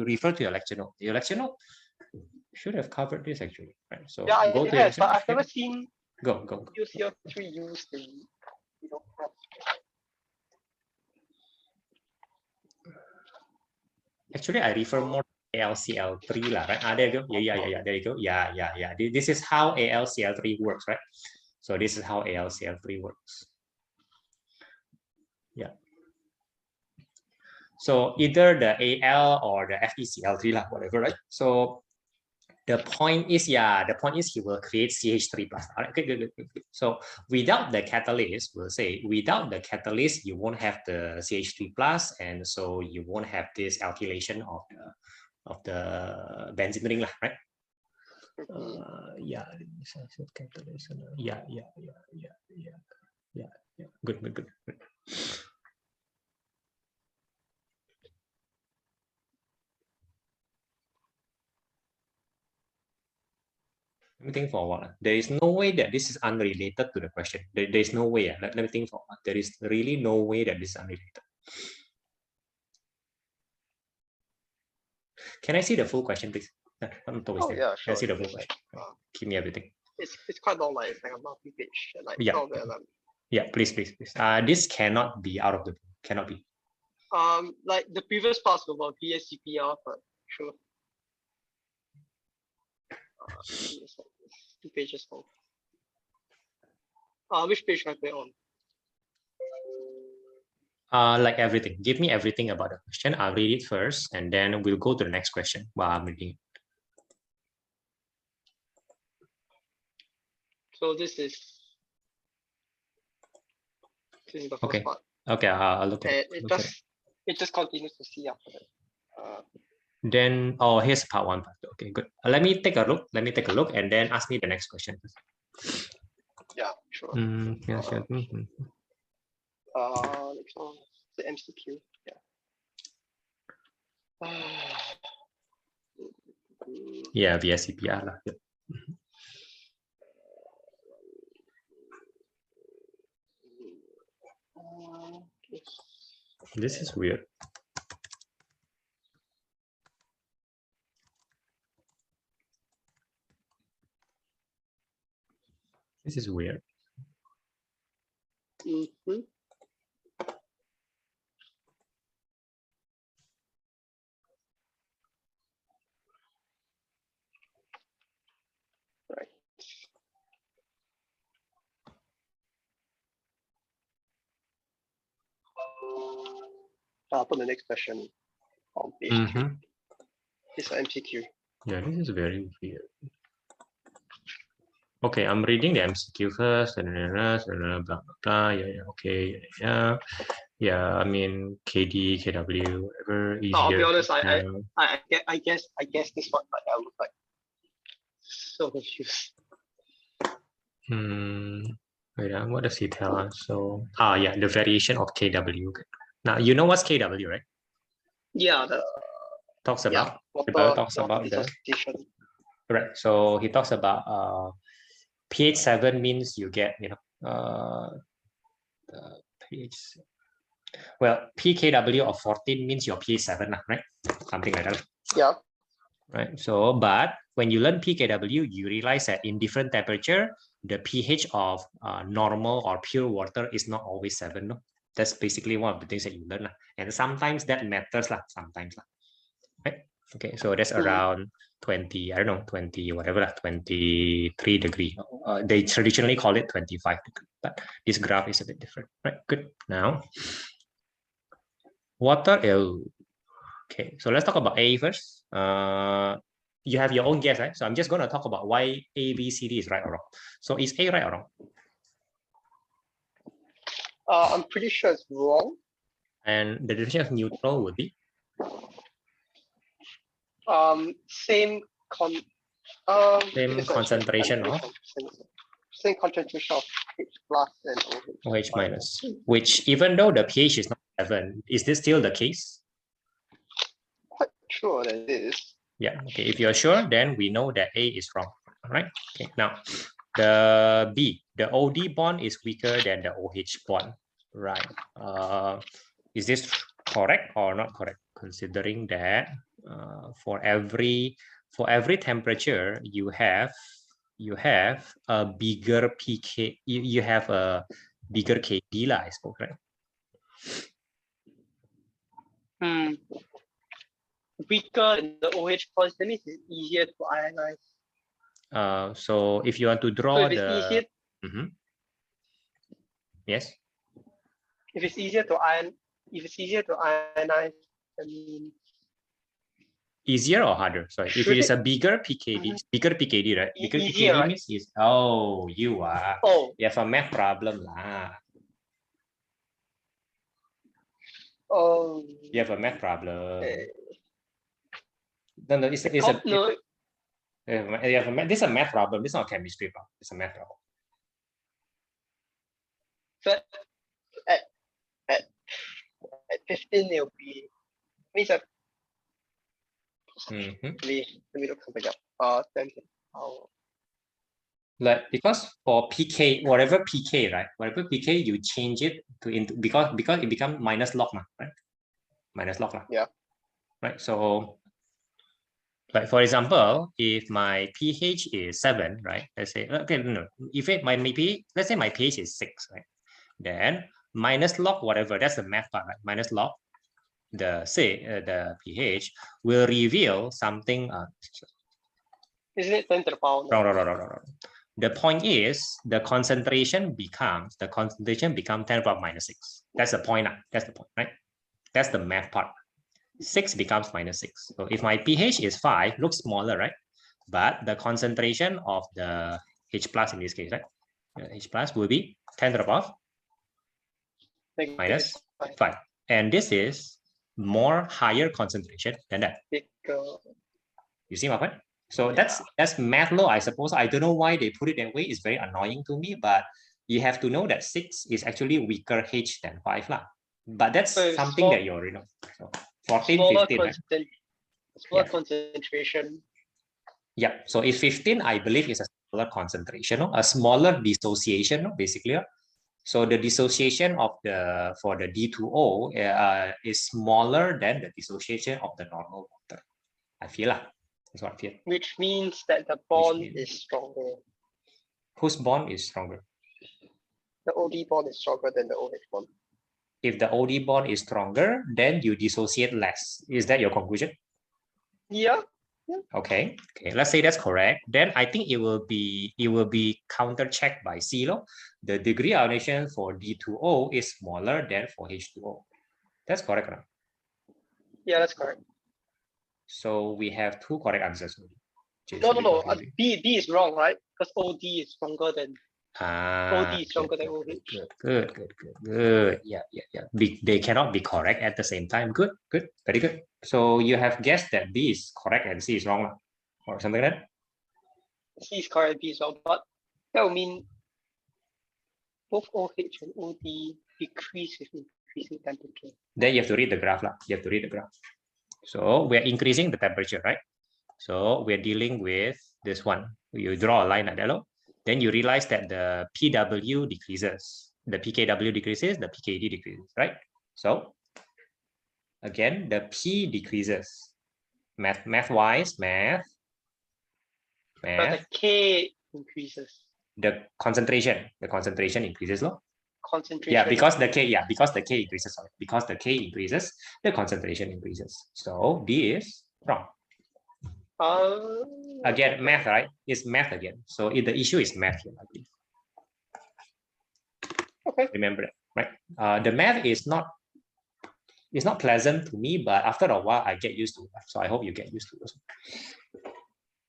refer to your lecture note. Your lecture note should have covered this actually, right? So yeah, go it to has, but I've never seen go. Use the Actually, I refer more to ALCL3 lah, right? There you go. Yeah. There you go. Yeah. This is how ALCL3 works, right? So this is how ALCL3 works. Yeah. So either the AL or the FeCl3 lah, whatever, right? So the point is he will create CH3 plus. All right, okay, good. So without the catalyst, we'll say without the catalyst, you won't have the CH3 plus, and so you won't have this alkylation of the benzene ring, right? Yeah. Good. Let me think for a while. There is no way that this is unrelated to the question. There is no way. Let me think for a while. There is really no way that this is unrelated. Can I see the full question, please? Oh, yeah, sure. Can I see the full question? Give me everything. It's quite long, like it's like a multi-page. Like, yeah, please. This cannot be out of the blue. Cannot be. Like the previous parts were about VSCPR, but sure. 2 pages long. Which page can I put on? Like everything. Give me everything about the question. I'll read it first, and then we'll go to the next question while I'm reading it. So this is the first part. Okay, I'll look at it. It just continues to see after that. Then, here's part 1. Okay, good. Let me take a look. And then ask me the next question. Yeah, sure. Next one, the MCQ. Yeah, VSCPR lah. Yeah. This is weird. This is weird. Right. I'll put the next question on page 3. It's an MCQ. Yeah, this is very weird. Okay, I'm reading the MCQ first. Blah, blah, blah. Yeah, okay. Yeah, I mean, KD, KW, whatever. Easier. I'll be honest, I guess this one, like, I look like so confused. Wait, what does he tell us? So, yeah, the variation of KW. Now, you know what's KW, right? Yeah, talks about the right. So he talks about pH 7 means you get, you know, pH. Well, pKW of 14 means your pH 7, right? Something like that. Yeah. Right. So, but when you learn pKW, you realize that in different temperature, the pH of normal or pure water is not always 7. No? That's basically one of the things that you learn. And sometimes that matters. Sometimes. Right? Okay, so that's around 20, I don't know, 20, whatever, 23 degree. They traditionally call it 25 degree, but this graph is a bit different. Right, good. Now, water. Okay, so let's talk about A first. You have your own guess, right? So I'm just going to talk about why A, B, C, D is right or wrong. So is A right or wrong? I'm pretty sure it's wrong. And the definition of neutral would be? Same concentration of H plus and OH minus. Which, even though the pH is not 7, is this still the case? Quite sure that it is. Yeah. Okay. If you're sure, then we know that A is wrong. All right. Okay. Now, the B, the OD bond is weaker than the OH bond. Right. Is this correct or not correct? Considering that for every temperature you have a bigger pK, you have a bigger KD lah, I suppose, right? Weaker in the OH bond, that means it's easier to ionize. So if you want to draw the yes. If it's easier to ionize, I mean, easier or harder? Sorry, if it is a bigger PKD, bigger PKD, right? Bigger easier, PKD right? means is you have a math problem lah. You have a math problem. No, it's this is a math problem. This is not a chemistry problem. It's a math problem. But at 15 it'll be means that let me look something up. Like, because for PK, whatever PK, right? Whatever PK, you change it to into because it becomes minus log, right? Minus log. Yeah. Right. So, like for example, if my pH is 7, right? Let's say, okay, no. If let's say my pH is 6, right? Then minus log whatever, that's the math part, right? Minus log the pH will reveal something. Isn't it 10 to the power? No. The point is the concentration becomes 10 to the power minus 6. That's the point. That's the point, right? That's the math part. 6 becomes minus 6. So if my pH is 5, looks smaller, right? But the concentration of the H plus in this case, right? H plus will be 10 to the power minus 5. And this is more higher concentration than that. You see my point? So that's math law, I suppose. I don't know why they put it that way. It's very annoying to me, but you have to know that 6 is actually weaker H than 5 lah. But that's something that you already know. So 14, 15, right? Smaller concentration. Yeah. So if 15, I believe is a smaller concentration, a smaller dissociation, basically. So the dissociation of for the D2O is smaller than the dissociation of the normal water. I feel that's what I feel. Which means that the bond is stronger. Whose bond is stronger? The OD bond is stronger than the OH bond. If the OD bond is stronger, then you dissociate less. Is that your conclusion? Yeah. Okay. Let's say that's correct. Then I think it will be counter-checked by C. The degree of ionization for D2O is smaller than for H2O. That's correct. Right? Yeah, that's correct. So we have two correct answers. No. B is wrong, right? Because OD is stronger than OD is stronger than OH. Good. Yeah. They cannot be correct at the same time. Good. Very good. So you have guessed that B is correct and C is wrong, or something like that? C is correct, B is wrong, but that would mean both OH and OD decrease with increasing temperature. Then you have to read the graph. You have to read the graph. So we're increasing the temperature, right? So we're dealing with this one. You draw a line like that, then you realize that the PW decreases, the PKW decreases, the PKD decreases, right? So again, the P decreases. Math-wise. But the K increases. The concentration increases, Concentration. Yeah, because the K increases. Sorry, because the K increases, the concentration increases. So D is wrong. Again, math, right? It's math again. So if the issue is math here, I believe. Okay. Remember that, right? The math is not pleasant to me, but after a while I get used to it. So I hope you get used to it also.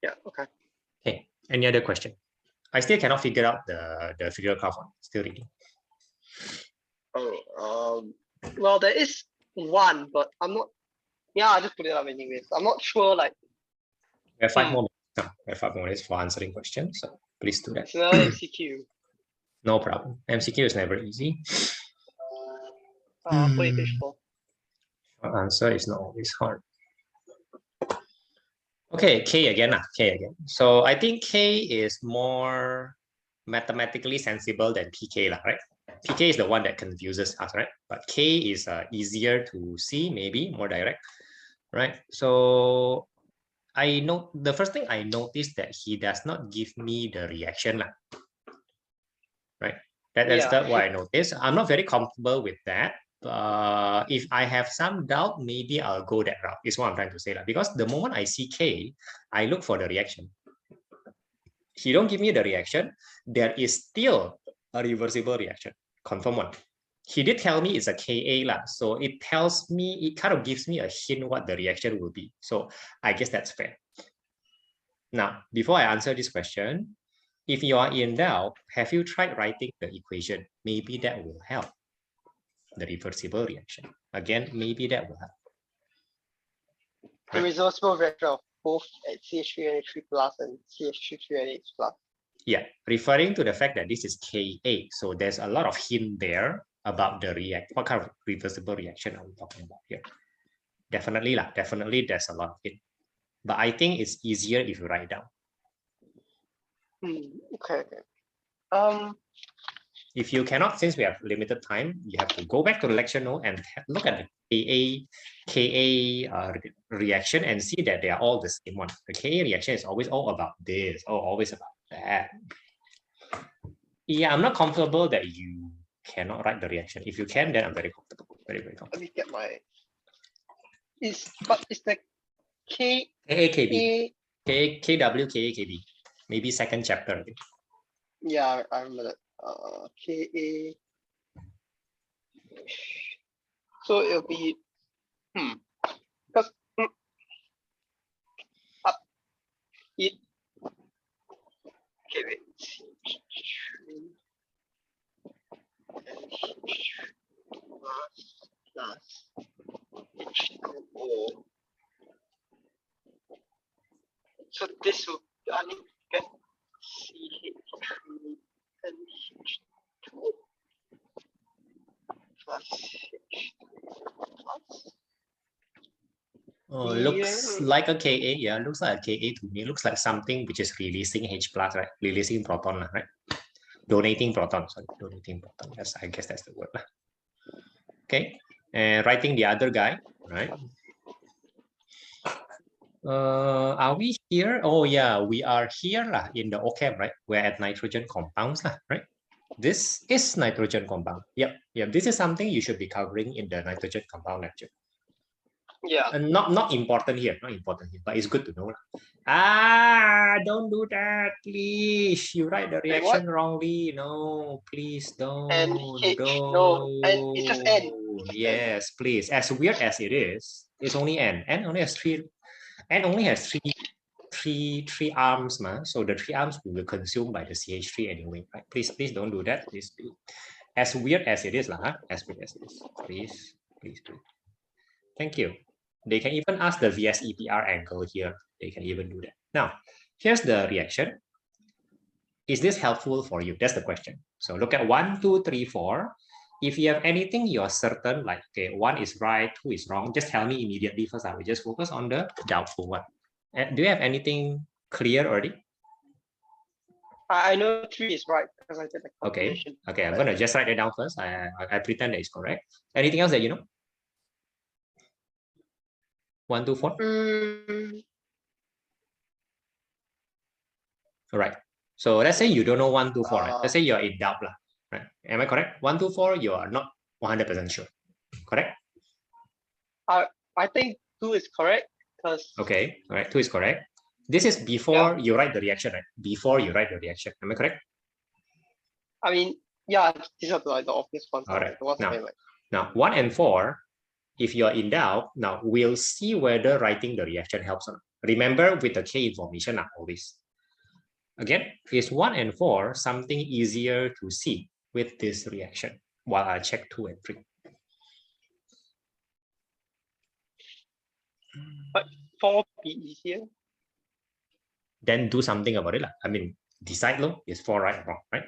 Yeah. Okay. Okay. Any other question? I still cannot figure out the figure graph one. Still reading. Well, there is one, but I'm not. Yeah, I just put it up anyways. I'm not sure. Like, we have 5 more minutes. No, we have 5 more minutes for answering questions. So please do that. It's another MCQ. No problem. MCQ is never easy. Page 4. Answer is not always hard. Okay, K again. So I think K is more mathematically sensible than PK, right? PK is the one that confuses us, right? But K is easier to see, maybe more direct, right? So the first thing I noticed that he does not give me the reaction, right? That's what I noticed. I'm not very comfortable with that. If I have some doubt, maybe I'll go that route, is what I'm trying to say. Because the moment I see K, I look for the reaction. He don't give me the reaction, there is still a reversible reaction. Confirm one. He did tell me it's a Ka, so it tells me, it kind of gives me a hint what the reaction will be. So I guess that's fair. Now, before I answer this question, if you are in doubt, have you tried writing the equation? Maybe that will help. The reversible reaction. Again, maybe that will help. The reversible reaction of both CH3NH3 plus and CH3NH plus. Yeah, referring to the fact that this is Ka, so there's a lot of hint there about the what kind of reversible reaction are we talking about here? Definitely there's a lot of hint. But I think it's easier if you write down. Okay. If you cannot, since we have limited time, you have to go back to the lecture note and look at the Ka reaction and see that they are all the same one. The Ka reaction is always all about this, or always about that. Yeah, I'm not comfortable that you cannot write the reaction. If you can, then I'm very comfortable. Very comfortable. Let me get my. But it's the K. KAKB. KW, KAKB. Maybe second chapter, I think. Yeah, I remember that. KA. So it'll be because it. Okay, wait. Plus H2O. So this will I need to get CH3 and H2O plus H2 plus. Oh, looks like a Ka. Yeah, looks like a Ka to me. Looks like something which is releasing H plus, right? Releasing proton, right? Donating proton. Sorry, donating proton. Yes, I guess that's the word. Okay, and writing the other guy, right? Are we here? Oh yeah, we are here in the OChem, right? We're at nitrogen compounds, right? This is nitrogen compound. Yep. This is something you should be covering in the nitrogen compound lecture. Yeah. And not important here, but it's good to know. Don't do that, please. You write the reaction wrongly. No, please don't. No, and it's just N. yes, please. As weird as it is, it's only N. N only has three arms, man. So the 3 arms will be consumed by the CH3 anyway. Right? Please don't do that. Please. As weird as it is, huh? As weird as it is. Please. Thank you. They can even ask the VSEPR angle here. They can even do that. Now, here's the reaction. Is this helpful for you? That's the question. So look at 1, 2, 3, 4. If you have anything you're certain, like, okay, 1 is right, 2 is wrong, just tell me immediately first. I will just focus on the doubtful one. And do you have anything clear already? I know 3 is right because I did the calculation. Okay, I'm gonna just write it down first. I pretend that it's correct. Anything else that you know? 1, 2, 4. All right. So let's say you don't know 1, 2, 4. Right? Let's say you're in doubt, right? Am I correct? 1, 2, 4. You are not 100% sure. Correct? I think 2 is correct because. Okay. All right. 2 is correct. This is before you write the reaction, right? Before you write the reaction. Am I correct? I mean, yeah, these are like the obvious ones. All right. Like now 1 and 4, if you're in doubt, now we'll see whether writing the reaction helps or not. Remember with the K information always. Again, is 1 and 4 something easier to see with this reaction while I check 2 and 3? But 4 be easier. Then do something about it. I mean, decide is 4 right or wrong, right?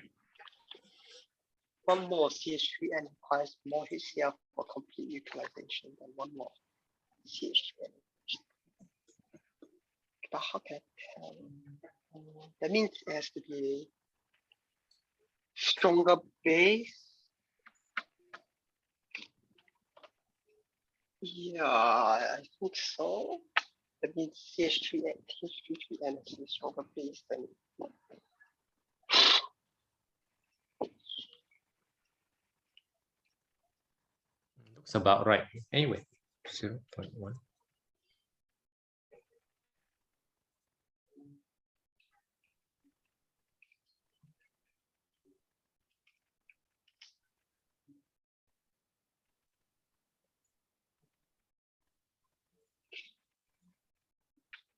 1 more CH3N requires more HCl for complete utilization than 1 more CH3N. But how can I tell? That means it has to be a stronger base. Yeah, I think so. That means CH3N is a stronger base than. Looks about right. Anyway, 0.1.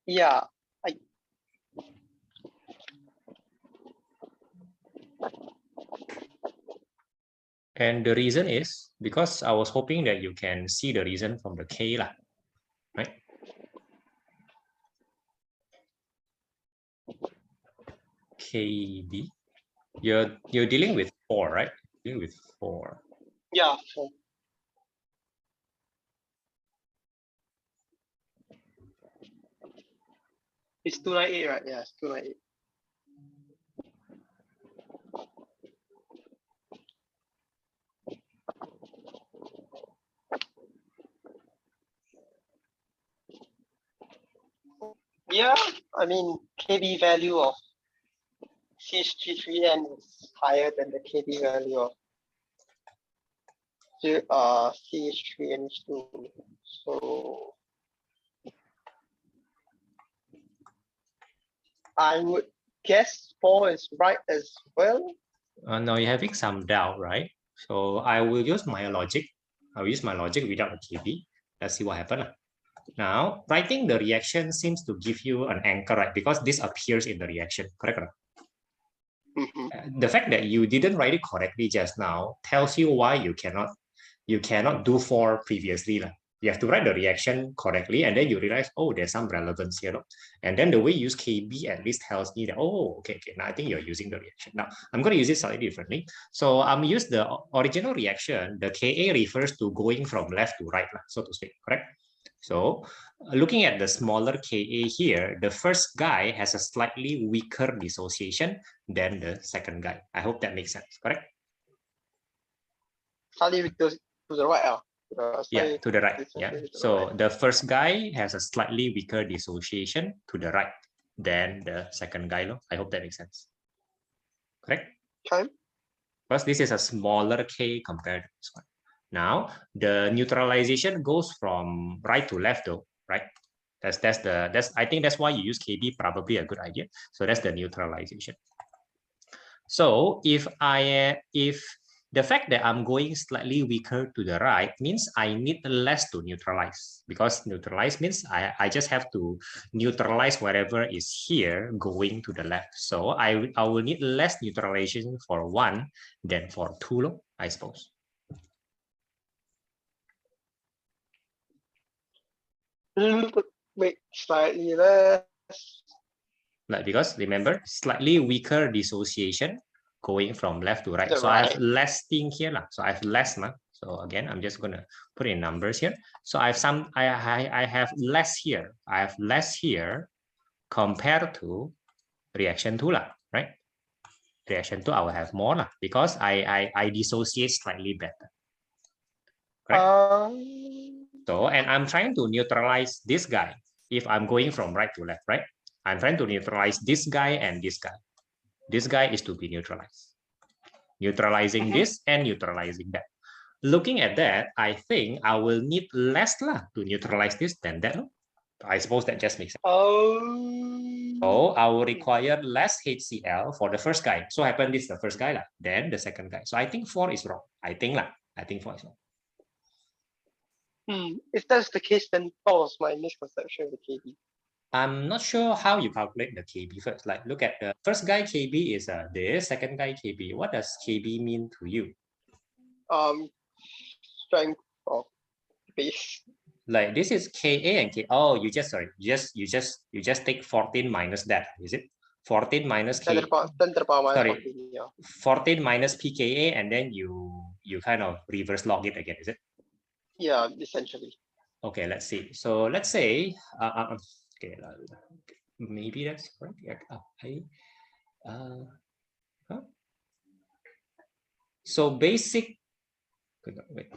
Yeah, and the reason is because I was hoping that you can see the reason from the K, right? KB. You're dealing with 4, right? Dealing with 4. Yeah, 4. It's 298, right? Yeah, it's 298. Yeah, I mean, KB value of CH3N is higher than the KB value of CH3NH2. So I would guess 4 is right as well. Now you're having some doubt, right? So I will use my logic. I'll use my logic without a KB. Let's see what happens. Now, writing the reaction seems to give you an anchor, right? Because this appears in the reaction, correct? The fact that you didn't write it correctly just now tells you why you cannot do 4 previously. You have to write the reaction correctly, and then you realize, oh, there's some relevance here. And then the way you use KB at least tells me that, oh, okay, now I think you're using the reaction. Now, I'm going to use it slightly differently. So I'm use the original reaction. The Ka refers to going from left to right, so to speak, correct? So looking at the smaller Ka here, the first guy has a slightly weaker dissociation than the second guy. I hope that makes sense, correct? Slightly to the right. Yeah, to the right. Yeah. So the first guy has a slightly weaker dissociation to the right than the second guy. I hope that makes sense. Correct? Okay. Because this is a smaller K compared to this one. Now the neutralization goes from right to left, though, right? I think that's why you use KB, probably a good idea. So that's the neutralization. So if The fact that I'm going slightly weaker to the right means I need less to neutralize, because neutralize means I just have to neutralize whatever is here going to the left. So I will need less neutralization for 1 than for 2, I suppose. Wait, slightly less. Like, because remember, slightly weaker dissociation going from left to right. So Right. I have less thing here. So I have less. So again, I'm just gonna put in numbers here. So I have less here. I have less here compared to reaction 2, right? Reaction 2, I will have more because I dissociate slightly better. Right? So, and I'm trying to neutralize this guy if I'm going from right to left, right? I'm trying to neutralize this guy and this guy. This guy is to be neutralized. Neutralizing this and neutralizing that. Looking at that, I think I will need less to neutralize this than that. I suppose that just makes sense. So I will require less HCl for the first guy. So happen this is the first guy, then the second guy. So I think 4 is wrong. I think 4 is wrong. If that's the case, then what was my misconception of the KB? I'm not sure how you calculate the KB first. Like, look at the first guy KB is this, second guy KB. What does KB mean to you? Strength of base. Like this is Ka and K. Oh, you just take 14 minus that, is it? 14 minus K. 10 to the power minus sorry, 14, yeah. 14 minus pKa, and then you kind of reverse log it again, is it? Yeah, essentially. Okay, let's see. So let's say, okay, maybe that's correct. So basic. Wait.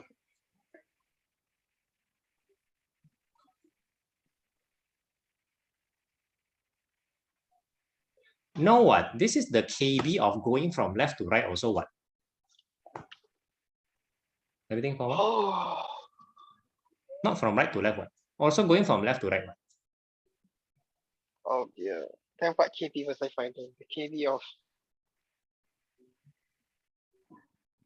Know what? This is the KB of going from left to right. Also, what? Everything forward? Oh. Not from right to left. What? Also going from left to right. What? Oh dear. Then what KB was I finding? The KB of.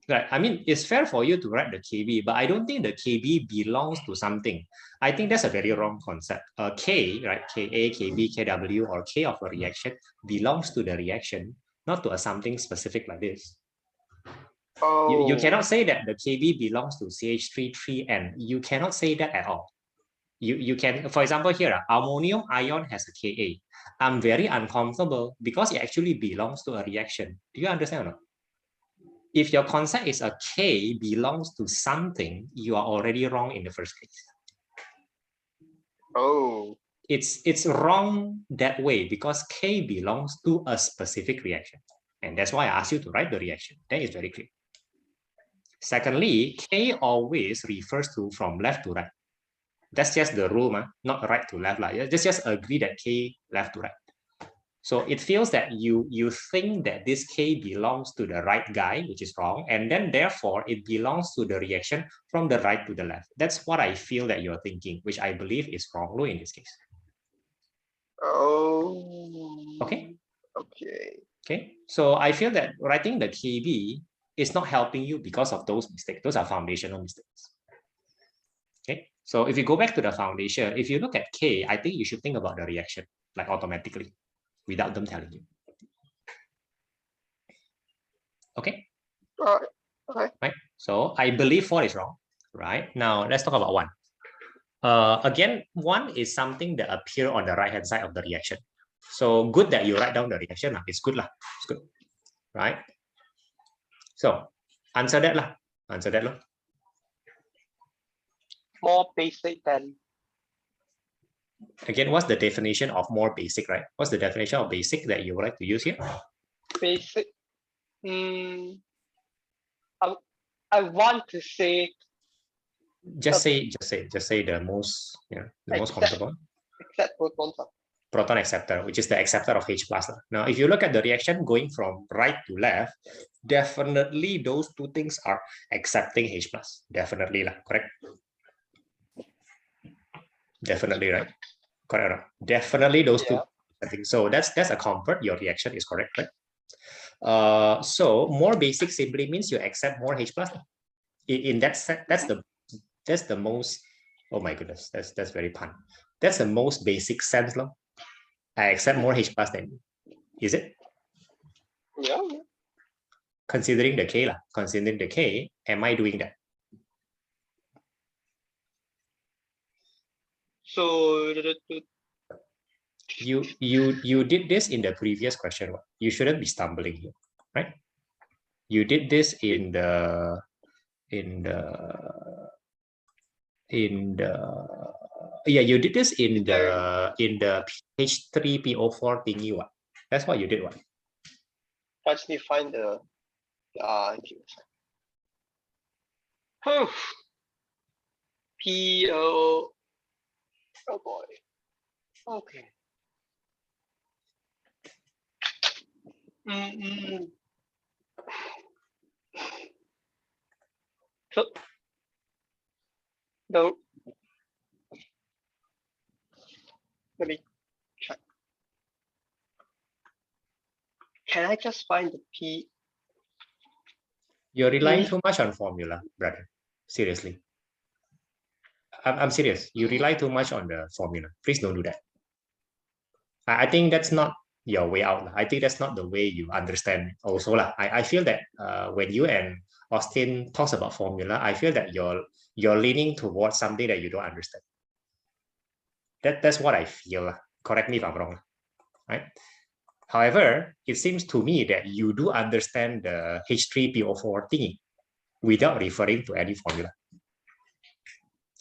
Right. I mean, it's fair for you to write the KB, but I don't think the KB belongs to something. I think that's a very wrong concept. K, right? Ka, Kb, Kw, or K of a reaction belongs to the reaction, not to a something specific like this. Oh. You cannot say that the Kb belongs to CH3,3N. You cannot say that at all. You can, for example, here, ammonium ion has a Ka. I'm very uncomfortable because it actually belongs to a reaction. Do you understand or not? If your concept is a K belongs to something, you are already wrong in the first place. Oh. It's wrong that way because K belongs to a specific reaction. And that's why I asked you to write the reaction. That is very clear. Secondly, K always refers to from left to right. That's just the rule, not right to left. Just agree that K left to right. So it feels that you think that this K belongs to the right guy, which is wrong, and then therefore it belongs to the reaction from the right to the left. That's what I feel that you're thinking, which I believe is wrong in this case. Oh. Okay. Okay. Okay. So I feel that writing the KB is not helping you because of those mistakes. Those are foundational mistakes. Okay. So if you go back to the foundation, if you look at K, I think you should think about the reaction, like automatically, without them telling you. Okay. Okay. Right. So I believe 4 is wrong. Right. Now let's talk about 1. Again, 1 is something that appears on the right-hand side of the reaction. So good that you write down the reaction. It's good. It's good. Right. So answer that. Answer that. More basic than. Again, what's the definition of more basic, right? What's the definition of basic that you would like to use here? Basic. I want to say. Just say the most, the most comfortable. Except protons. Proton acceptor, which is the acceptor of H+. Now, if you look at the reaction going from right to left, definitely those two things are accepting H+. Definitely, correct? Definitely, right? Correct. Definitely those two. So that's a comfort. Your reaction is correct, right? So more basic simply means you accept more H plus. In that set, that's the most. Oh my goodness, that's very pun. That's the most basic sense, lo. I accept more H plus than. Is it? Yeah. Considering the K, considering the K, am I doing that? So you did this in the previous question. You shouldn't be stumbling here, right? You did this in the yeah, you did this in the H3PO4 thingy. What? That's what you did. What? I just need to find the PO. Oh boy. Okay. So no. Let me check. Can I just find the P? You're relying too much on formula, brother. Seriously. I'm serious. You rely too much on the formula. Please don't do that. I think that's not your way out. I think that's not the way you understand also. I feel that when you and Austin talks about formula, I feel that you're leaning towards something that you don't understand. That's what I feel. Correct me if I'm wrong. Right? However, it seems to me that you do understand the H3PO4 thingy without referring to any formula.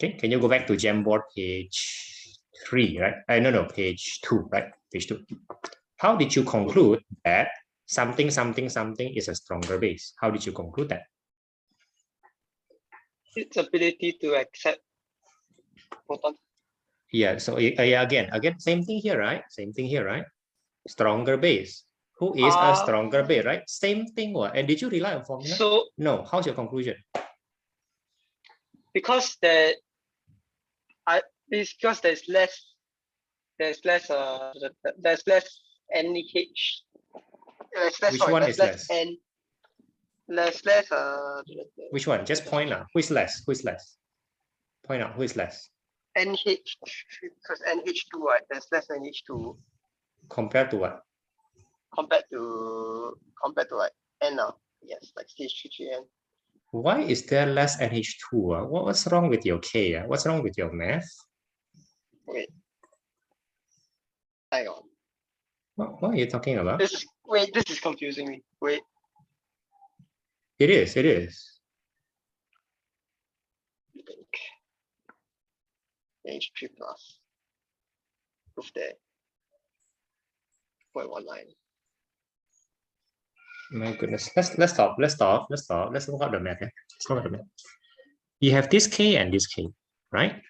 Okay, can you go back to Jamboard page 3, right? No, page 2, right? Page 2. How did you conclude that something is a stronger base? How did you conclude that? Its ability to accept photon. Yeah, so again, same thing here, right? Same thing here, right? Stronger base. Who is a stronger base, right? Same thing. What? And did you rely on formula? So no. How's your conclusion? Because there's less NH. There's less, Which sorry, one there's is less less? N. Less Which one? Just point out. Who is less? Who is less? Point out who is less. NH, because NH2, right? There's less NH2 compared to what? Compared to like N now. Yes, like CH3N. Why is there less NH2? What's wrong with your K? What's wrong with your math? Wait. Hang on. What are you talking about? This is confusing me. Wait. It is. H3 plus. Proof there. 0.19. My goodness. Let's stop. Let's look at the math. Let's look at the math. You have this K and this K, right?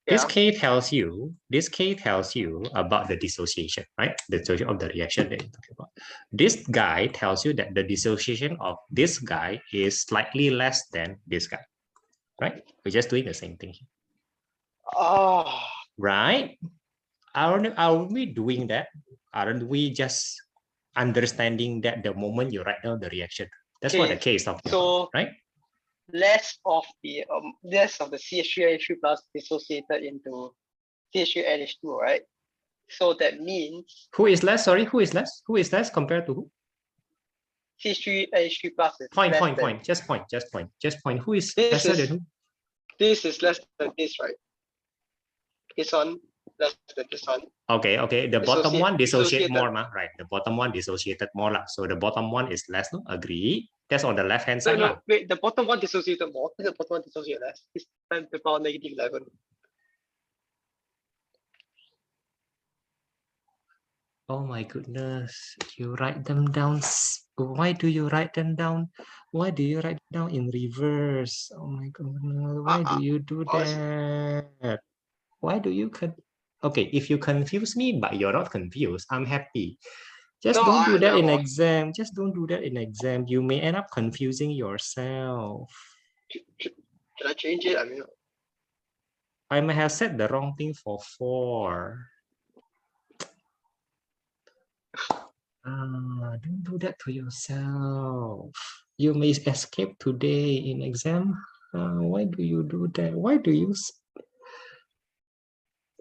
Yeah. This K tells you about the dissociation, right? The dissociation of the reaction that you're talking about. This guy tells you that the dissociation of this guy is slightly less than this guy, right? We're just doing the same thing here. Right? Are we doing that? Aren't we just understanding that the moment you write down the reaction? That's what the K is talking about, right? Less of the CH3NH3 plus dissociated into CH3NH2, right? So that means who is less? Sorry, who is less? Who is less compared to who? CH3NH3 plus is point. Just point. Who is lesser than who? This is less than this, right? This one less than this one. Okay. The bottom one dissociate more, right? The bottom one dissociated more, so the bottom one is less. No, agree. That's on the left hand side. No, wait. The bottom one dissociated more. The bottom one dissociated less. It's 10 to the power -11. Oh my goodness! You write them down. Why do you write them down? Why do you write them down in reverse? Oh my goodness! Why do you do that? Why do you Okay, if you confuse me, but you're not confused, I'm happy. Just don't do that in exam. Just don't do that in exam. You may end up confusing yourself. Can I change it? I may have said the wrong thing for 4. Don't do that to yourself. You may escape today in exam. Why do you do that? Why do you?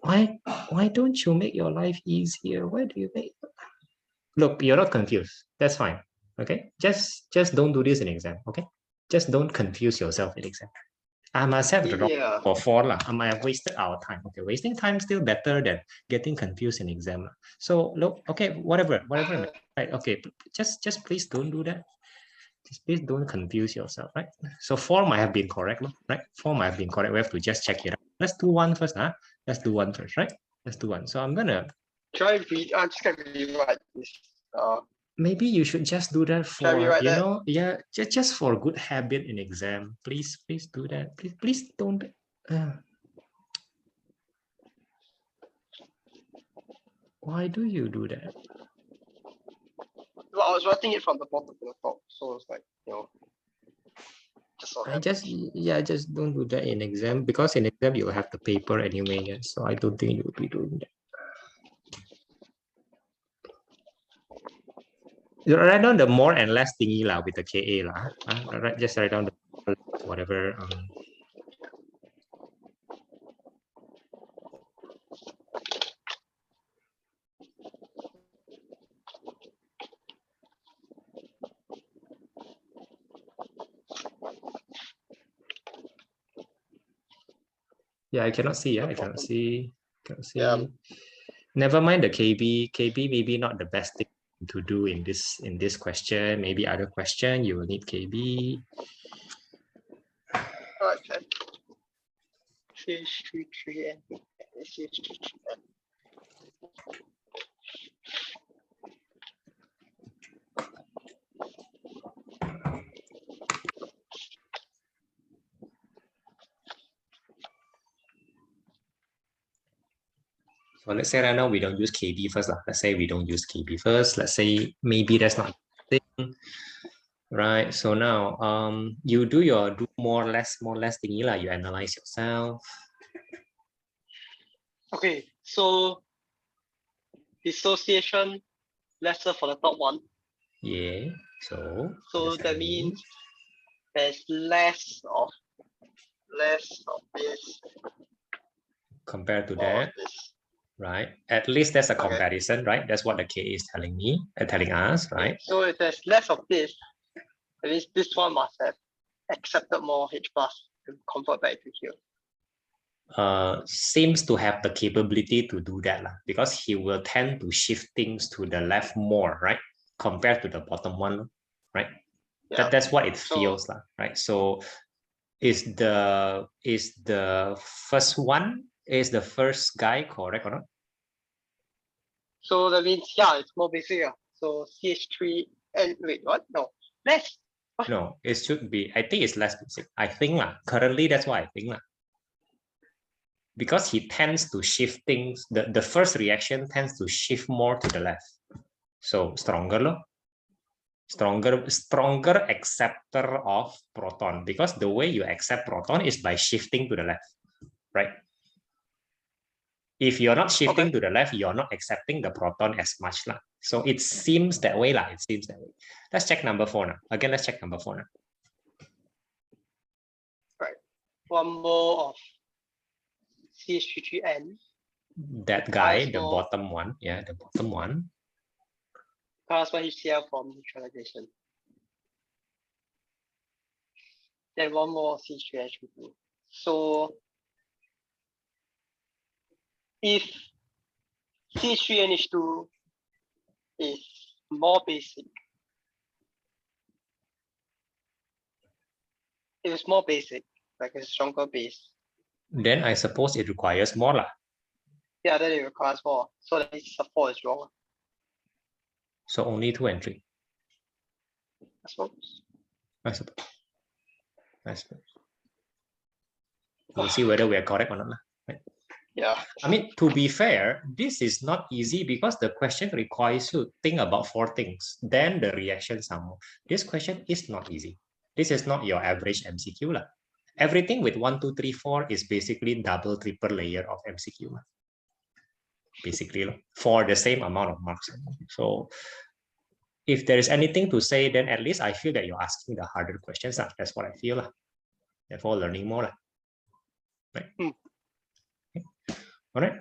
Why don't you make your life easier? Why do you make? Look, you're not confused. That's fine. Okay, just don't do this in exam. Okay, just don't confuse yourself in exam. I must have the wrong for 4 lah. I might have wasted our time. Okay, wasting time still better than getting confused in exam. So look, okay, whatever. Right? Okay, just please don't do that. Just please don't confuse yourself, right? So 4 might have been correct, right? 4 might have been correct. We have to just check it out. Let's do 1 first, huh? Let's do 1 first, right? Let's do 1. So I'm gonna try read. I'm just gonna rewrite this. Maybe you should just do that for yeah, just for good habit in exam. Please do that. Please don't. Why do you do that? Well, I was writing it from the bottom to the top, so it's like, just don't do that in exam, because in exam you'll have the paper anyway. So I don't think you'll be doing that. You write down the more and less thingy lah with the KA lah. Right, just write down the whatever. Yeah, I cannot see. I cannot see. Yeah. Never mind the KB. KB maybe not the best thing to do in this question. Maybe other question you will need KB. Okay. CH33N. CH33N. So let's say right now we don't use KB first. Let's say we don't use KB first. Let's say maybe that's not the thing. Right. So now you do more less thingy lah. You analyze yourself. Okay, so dissociation lesser for the top one. Yeah. So that means there's less of this compared to that. Right. At least that's a comparison, right? That's what the K is telling us, right? Okay. So if there's less of this, at least this one must have accepted more H plus to convert back to here. Seems to have the capability to do that, because he will tend to shift things to the left more, right? Compared to the bottom one, right? Yeah. That's what it feels like, right? So is the first one, is the first guy correct or not? So that means, yeah, it's more basic. Yeah. So CH3 and wait, what? No, less. What? No, it should be. I think it's less basic. I think currently that's what I think because he tends to shift things. The first reaction tends to shift more to the left. So stronger acceptor of proton, because the way you accept proton is by shifting to the left, right? If you're not shifting to the left, you're not accepting the proton as much. So it seems that way. It seems that way. Let's check number 4 now. Again, let's check number 4 now. Right. One more of CH33N. That guy, the bottom one. Yeah, the bottom one. Plasma HCl from neutralization. Then one more CH3H2. So if CH3NH2 is more basic, if it's more basic, like a stronger base, then I suppose it requires more. Yeah, then it requires more. So that means the 4 is wrong. So only 2 and 3. I suppose. We'll see whether we are correct or not. Right? Yeah. I mean, to be fair, this is not easy because the question requires you to think about 4 things. Then the reactions are more. This question is not easy. This is not your average MCQ. Everything with 1, 2, 3, 4 is basically double, triple layer of MCQ. Basically, for the same amount of marks. So if there is anything to say, then at least I feel that you're asking the harder questions. That's what I feel. Therefore, learning more. Right. Okay. All right.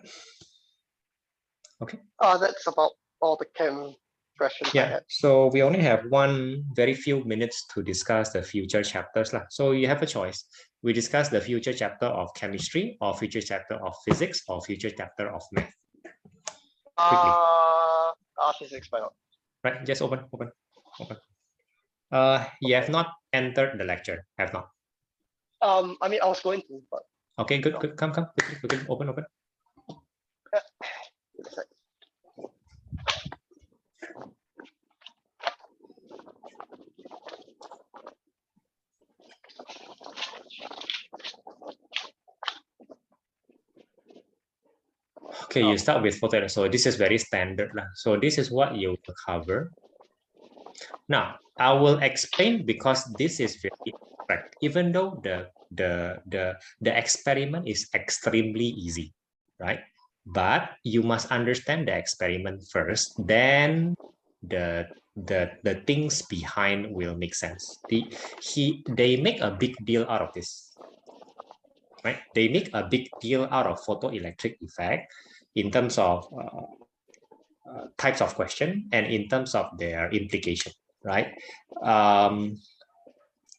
Okay. That's about all the chem questions I had. So we only have very few minutes to discuss the future chapters. So you have a choice. We discuss the future chapter of chemistry, or future chapter of physics, or future chapter of math. Quickly. Physics, why not? Right, just open. You have not entered the lecture, have not? I mean, I was going to, but... Okay, good. Come. Quickly, open. Okay, you start with photoelectric. So this is very standard. So this is what you will cover. Now, I will explain because this is very correct. Even though the experiment is extremely easy, right? But you must understand the experiment first, then the things behind will make sense. They make a big deal out of this, right? They make a big deal out of photoelectric effect in terms of types of question and in terms of their implication, right?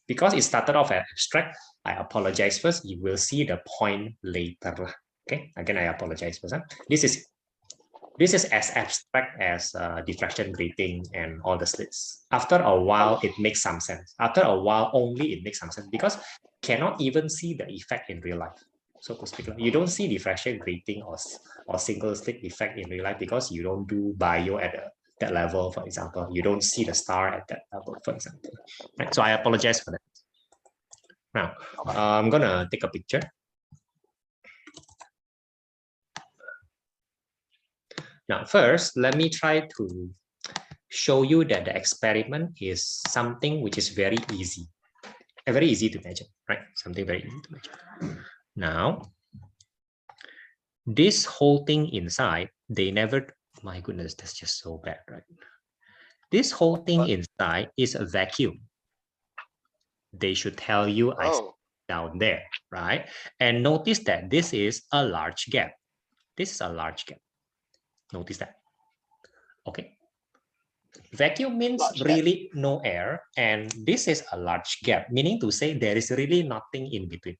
Because it started off as abstract, I apologize first. You will see the point later. Okay, again, I apologize first. This is as abstract as diffraction grating and all the slits. After a while, it makes some sense. After a while, only it makes some sense because cannot even see the effect in real life. So to speak, you don't see diffraction grating or single slit effect in real life because you don't do bio at that level, for example. You don't see the star at that level, for example. Right? So I apologize for that. Now, I'm gonna take a picture. Now, first, let me try to show you that the experiment is something which is very easy to measure, right? Something very easy to measure. Now, this whole thing inside, they never, my goodness, that's just so bad, right? This whole thing inside is a vacuum. They should tell you down there, right? And notice that this is a large gap. This is a large gap. Notice that. Okay. Vacuum means really no air, and this is a large gap, meaning to say there is really nothing in between.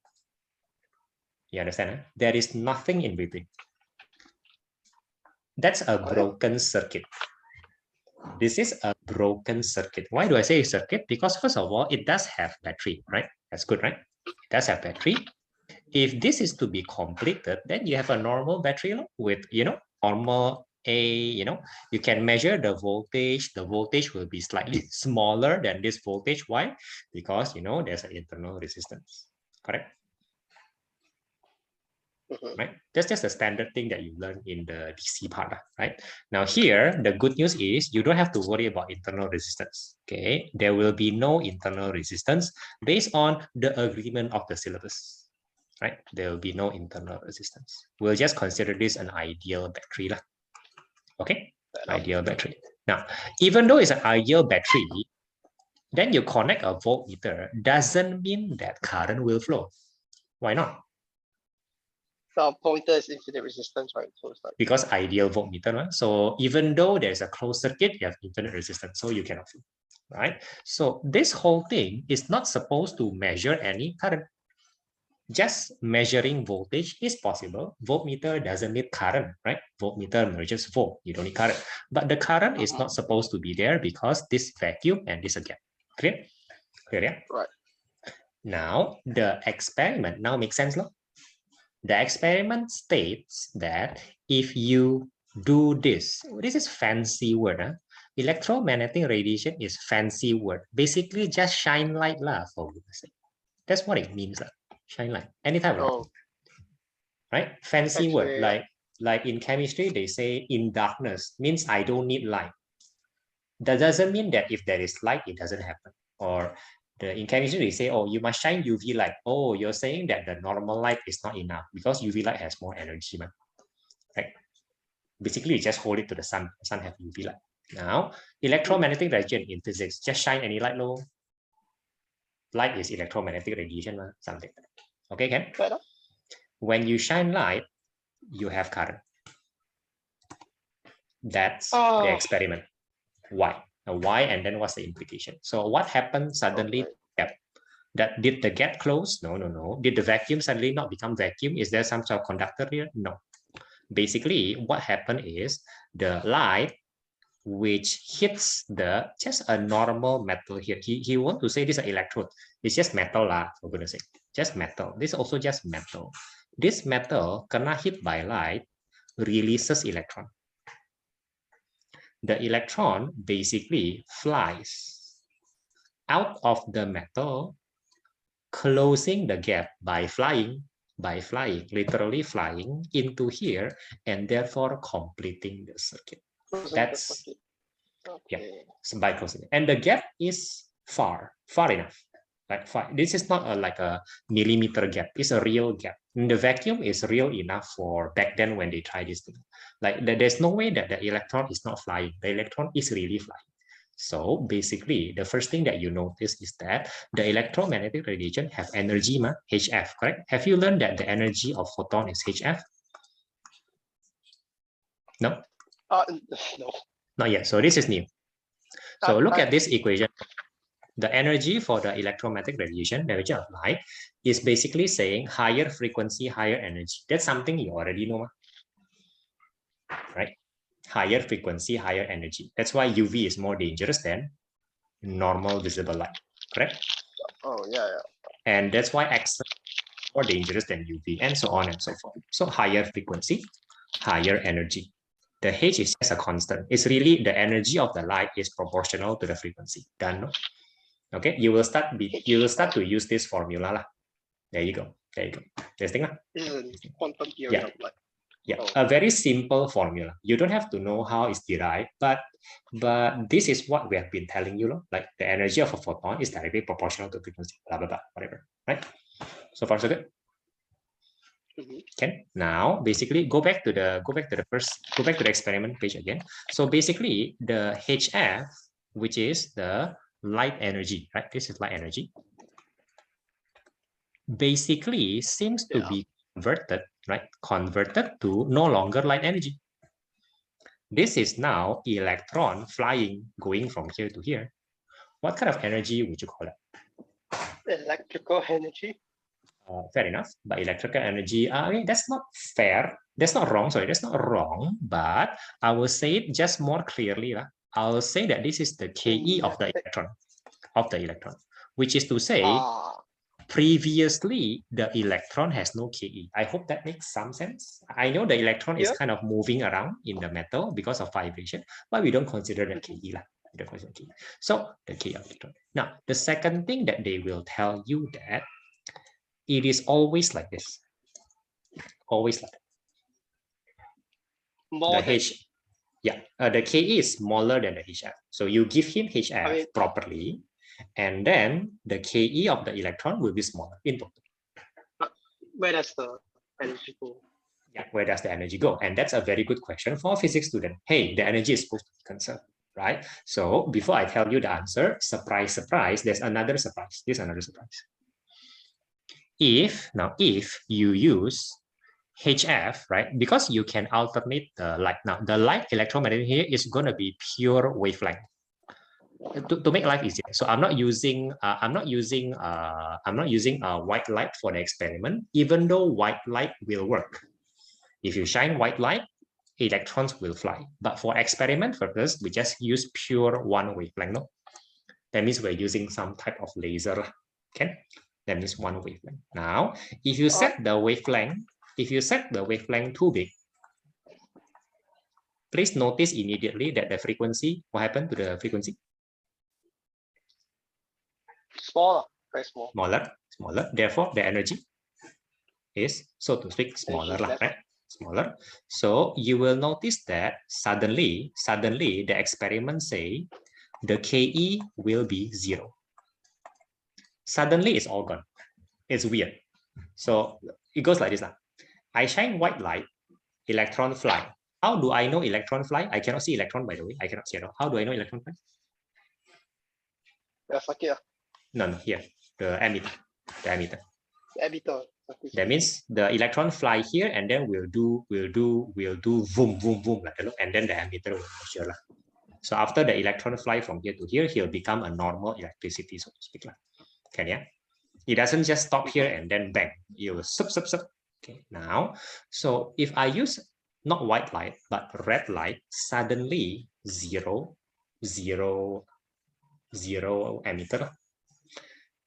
You understand? Huh? There is nothing in between. That's a broken circuit. This is a broken circuit. Why do I say circuit? Because first of all, it does have battery, right? That's good, right? It does have battery. If this is to be completed, then you have a normal battery with, normal you can measure the voltage. The voltage will be slightly smaller than this voltage. Why? Because, there's an internal resistance, correct? Right? That's just a standard thing that you learn in the DC part, right? Now here, the good news is you don't have to worry about internal resistance, okay? There will be no internal resistance based on the agreement of the syllabus, right? There will be no internal resistance. We'll just consider this an ideal battery, okay? Ideal battery. Now, even though it's an ideal battery, then you connect a voltmeter doesn't mean that current will flow. Why not? The pointer is infinite resistance, right? So it's like... Because ideal voltmeter, right? So even though there's a closed circuit, you have infinite resistance, so you cannot flow, right? So this whole thing is not supposed to measure any current. Just measuring voltage is possible. Voltmeter doesn't need current, right? Voltmeter measures volt. You don't need current. But the current is not supposed to be there because this vacuum and this gap. Clear? Clear, yeah? Right. Now, the experiment now makes sense, no? The experiment states that if you do this is fancy word, huh? Electromagnetic radiation is fancy word. Basically, just shine light for goodness sake. That's what it means, shine light. Any type of light. Right? Fancy word. Like in chemistry, they say in darkness means I don't need light. That doesn't mean that if there is light, it doesn't happen. Or in chemistry, they say, oh, you must shine UV light. Oh, you're saying that the normal light is not enough because UV light has more energy, man. Right? Basically, you just hold it to the sun. The sun has UV light. Now, electromagnetic radiation in physics, just shine any light low. Light is electromagnetic radiation, something. Okay, Ken? When you shine light, you have current. That's the experiment. Why? Now, why, and then what's the implication? So what happened suddenly? That did the gap close? No, no, no. Did the vacuum suddenly not become vacuum? Is there some sort of conductor here? No. Basically, what happened is the light which hits the just a normal metal here. He want to say this is an electrode. It's just metal lah, for goodness sake. Just metal. This is also just metal. This metal kena hit by light releases electron. The electron basically flies out of the metal, closing the gap by flying, literally flying into here, and therefore completing the circuit. That's by closing it. And the gap is far enough. Like far. This is not like a millimeter gap. It's a real gap. And the vacuum is real enough for back then when they tried this thing. Like there's no way that the electron is not flying. The electron is really flying. So basically, the first thing that you notice is that the electromagnetic radiation have energy, HF, correct? Have you learned that the energy of photon is HF? No? No. Not yet. So this is new. So look at this equation. The energy for the electromagnetic radiation, the energy of light, is basically saying higher frequency, higher energy. That's something you already know, right? Higher frequency, higher energy. That's why UV is more dangerous than normal visible light, correct? Oh, yeah, yeah. And that's why X is more dangerous than UV, and so on and so forth. So higher frequency, higher energy. The H is just a constant. It's really the energy of the light is proportional to the frequency. Done, no? Okay, you will start to use this formula lah. There you go. There you go. This thing lah. This is a quantum theory of light. Yeah, a very simple formula. You don't have to know how it's derived, but this is what we have been telling you, like the energy of a photon is directly proportional to frequency, blah blah blah, whatever, right? So far so good. Okay. Now basically go back to the experiment page again. So basically the HF, which is the light energy, right? This is light energy. Basically seems to be converted, right? Converted to no longer light energy. This is now electron flying, going from here to here. What kind of energy would you call it? Electrical energy. Fair enough, but electrical energy, I mean, that's not fair. That's not wrong, sorry, that's not wrong, but I will say it just more clearly. I will say that this is the KE of the electron, which is to say, previously, the electron has no KE. I hope that makes some sense. I know the electron is kind of moving around in the metal because of vibration, but we don't consider the KE. We don't consider KE. So the KE of electron. Now, the second thing that they will tell you that it is always like this. Always like that. The KE is smaller than the HF. So you give him HF properly, and then the KE of the electron will be smaller in total. Where does the energy go? Yeah, where does the energy go? And that's a very good question for a physics student. Hey, the energy is supposed to be conserved, right? So before I tell you the answer, surprise, surprise, there's another surprise. There's another surprise. If you use HF, right? Because you can alternate the light. Now, the light electromagnetic here is going to be pure wavelength. To make life easier, so I'm not using white light for the experiment, even though white light will work. If you shine white light, electrons will fly. But for experiment purpose, we just use pure one wavelength. No? That means we're using some type of laser. Okay, that means one wavelength. Now, if you set the wavelength, too big, please notice immediately that the frequency. What happened to the frequency? Smaller, very small. Smaller. Therefore, the energy is, so to speak, smaller, right? Smaller. So you will notice that suddenly the experiment say the KE will be 0. Suddenly it's all gone. It's weird. So it goes like this. I shine white light, electron fly. How do I know electron fly? I cannot see electron, by the way. I cannot see it all. How do I know electron fly? Yeah, No, here, the emitter. The emitter. the emitter. That means the electron fly here, and then we'll do boom, boom, boom, like that, and then the emitter will measure. So after the electron fly from here to here, he'll become a normal electricity, so to speak. Okay, yeah. It doesn't just stop here and then bang. You will sup. Okay, now, so if I use not white light but red light, suddenly zero emitter.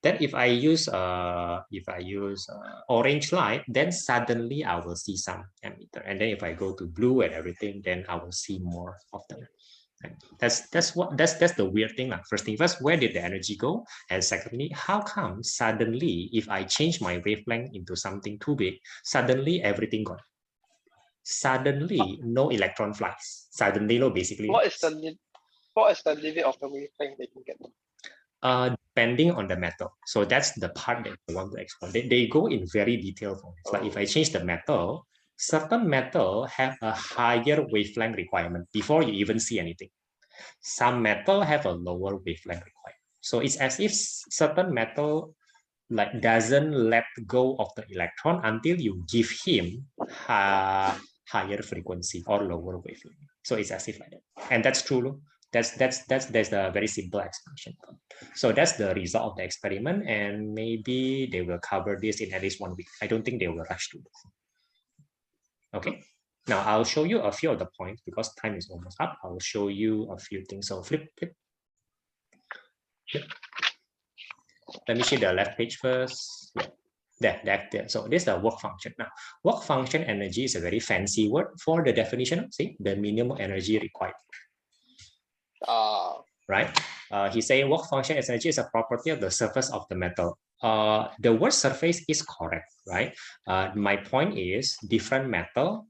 Then if I use orange light, then suddenly I will see some emitter. And then if I go to blue and everything, then I will see more of them. That's the weird thing. First thing first, where did the energy go? And secondly, how come suddenly if I change my wavelength into something too big, suddenly everything gone? Suddenly no electron flies. Suddenly no, basically. What is the limit of the wavelength they can get? Depending on the metal. So that's the part that I want to explain. They go in very detailed form. It's like if I change the metal, certain metal have a higher wavelength requirement before you even see anything. Some metal have a lower wavelength requirement. So it's as if certain metal like doesn't let go of the electron until you give him higher frequency or lower wavelength. So it's as if like that. And that's true. That's the very simple explanation. So that's the result of the experiment, and maybe they will cover this in at least 1 week. I don't think they will rush to this. Okay. Now I'll show you a few of the points because time is almost up. I'll show you a few things. So flip. Let me see the left page first. Yeah. There. So this is the work function. Now, work function energy is a very fancy word for the definition. See, the minimum energy required. Right? He say work function energy is a property of the surface of the metal. The word surface is correct, right? My point is different metal,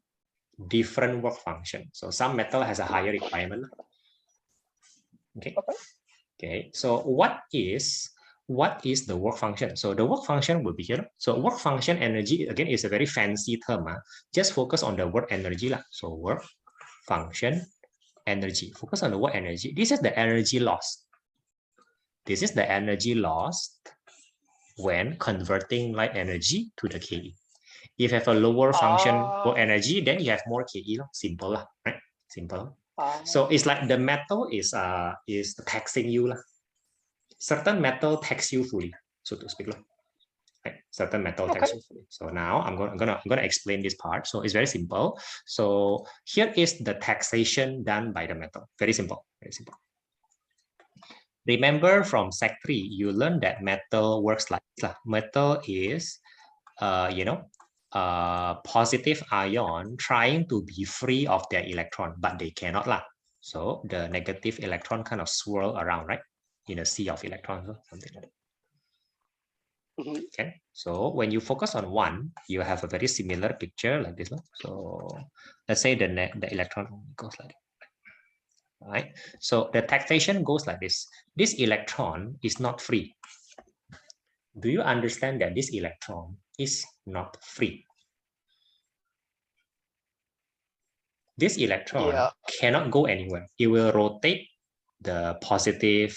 different work function. So some metal has a higher requirement. Okay. So what is the work function? So the work function will be here. So work function energy again is a very fancy term. Just focus on the word energy lah. So work function energy. Focus on the word energy. This is the energy lost. This is the energy lost when converting light energy to the KE. If you have a lower function for energy, then you have more KE. Simple, right? Simple. So it's like the metal is taxing you. Certain metal tax you fully, so to speak. Right? Certain metal tax you fully. So now I'm gonna explain this part. So it's very simple. So here is the taxation done by the metal. Very simple. Very simple. Remember from Sec 3, you learned that metal works like this. Metal is, positive ion trying to be free of their electron, but they cannot. So the negative electron kind of swirl around, right? In a sea of electrons or something like that. Okay, so when you focus on one, you have a very similar picture like this. So let's say the electron goes like that. Right? So the taxation goes like this. This electron is not free. Do you understand that this electron is not free? This electron cannot go anywhere. It will rotate the positive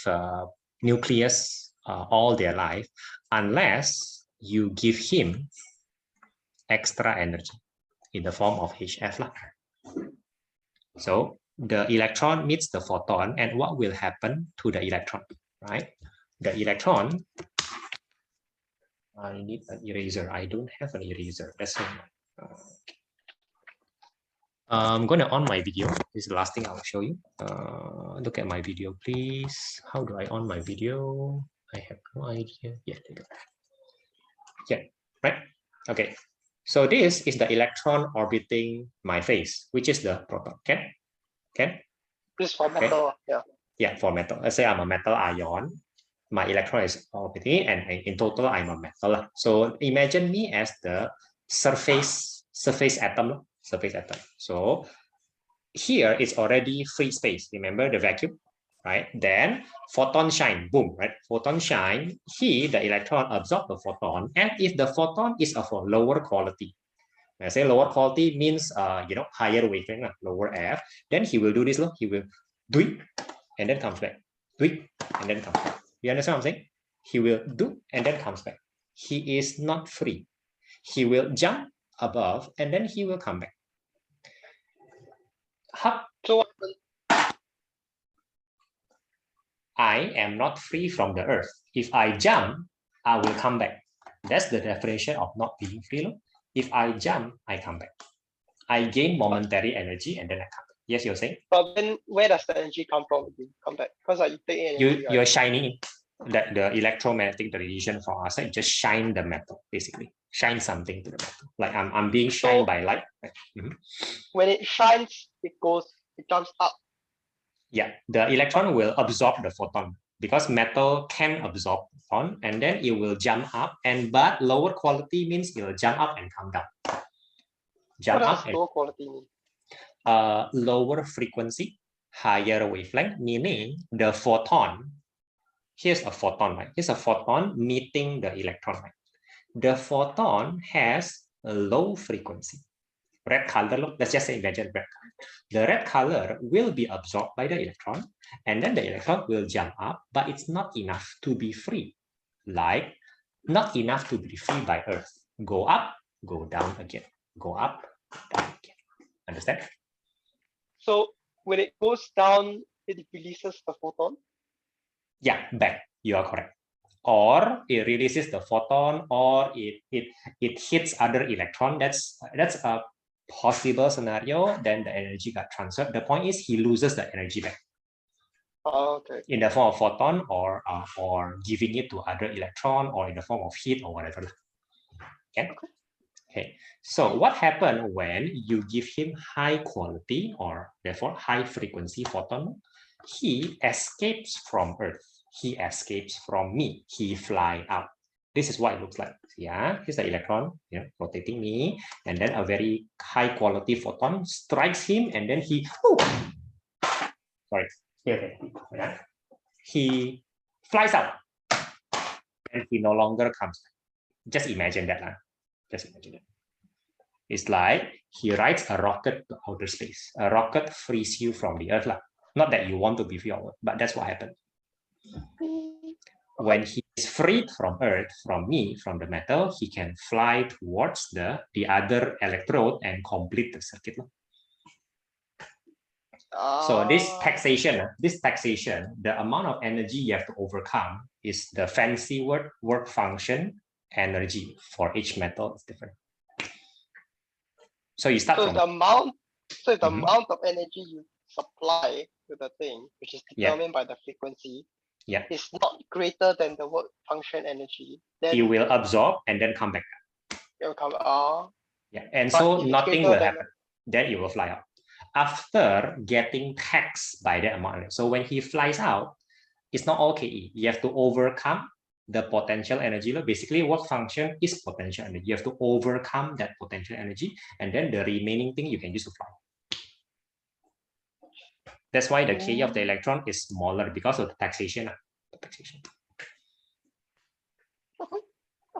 nucleus all their life unless you give him extra energy in the form of HF. So the electron meets the photon, and what will happen to the electron, right? The electron, I need an eraser. I don't have an eraser. That's so I'm going to on my video. This is the last thing I'll show you. Look at my video, please. How do I on my video? I have no idea. Yeah, there you go. Yeah, right? Okay. So this is the electron orbiting my face, which is the proton. Okay? This for metal, yeah. Yeah, for metal. Let's say I'm a metal ion. My electron is orbiting, and in total, I'm a metal. So imagine me as the surface atom. So here it's already free space. Remember the vacuum, right? Then photon shine, boom, right? Photon shine. Here the electron absorb the photon, and if the photon is of a lower quality, When I say lower quality means higher wavelength, lower F. Then he will do this. Look, he will do it and then comes back. Do it and then comes back. You understand what I'm saying? He will do and then comes back. He is not free. He will jump above and then he will come back. So I am not free from the earth. If I jump, I will come back. That's the definition of not being free. Look. If I jump, I come back. I gain momentary energy and then I come back. Yes, you're saying? But then where does the energy come from? Come back because you take energy. You're shining that the electromagnetic radiation from outside just shine the metal, basically. Shine something to the metal. Like I'm being shined by light. When it shines, it jumps up. Yeah, the electron will absorb the photon because metal can absorb photon and then it will jump up. But lower quality means it will jump up and come down. What does lower quality mean? Lower frequency, higher wavelength, meaning the photon. Here's a photon, right? Here's a photon meeting the electron, right? The photon has a low frequency. Red color, look, let's just say imagine red color. The red color will be absorbed by the electron, and then the electron will jump up, but it's not enough to be free. Like, not enough to be free by Earth. Go up, go down again. Go up, down again. Understand? So when it goes down, it releases the photon? Yeah, back. You are correct. Or it releases the photon, or it hits other electron. That's a possible scenario. Then the energy got transferred. The point is he loses the energy back. Okay. In the form of photon, or giving it to other electron, or in the form of heat or whatever. Okay. So what happened when you give him high quality or therefore high frequency photon? He escapes from Earth. He escapes from me. He fly out. This is what it looks like. Yeah, here's the electron, rotating me, and then a very high quality photon strikes him, and then he, he flies out, and he no longer comes back. Just imagine that, huh? Just imagine it. It's like he rides a rocket to outer space. A rocket frees you from the Earth, lah. Not that you want to be free of Earth, but that's what happened. When he is freed from Earth, from me, from the metal, he can fly towards the other electrode and complete the circuit. So this taxation, the amount of energy you have to overcome is the fancy word, work function, energy. For each metal is different. So you start from the amount of energy you supply to the thing, which is determined by the frequency, is not greater than the work function energy. Then you will absorb and then come back. It will come and so nothing will happen. Then it will fly out. After getting taxed by that amount. So when he flies out, it's not all KE. You have to overcome the potential energy. Basically, work function is potential energy. You have to overcome that potential energy, and then the remaining thing you can use to fly. That's why the KE of the electron is smaller because of the taxation.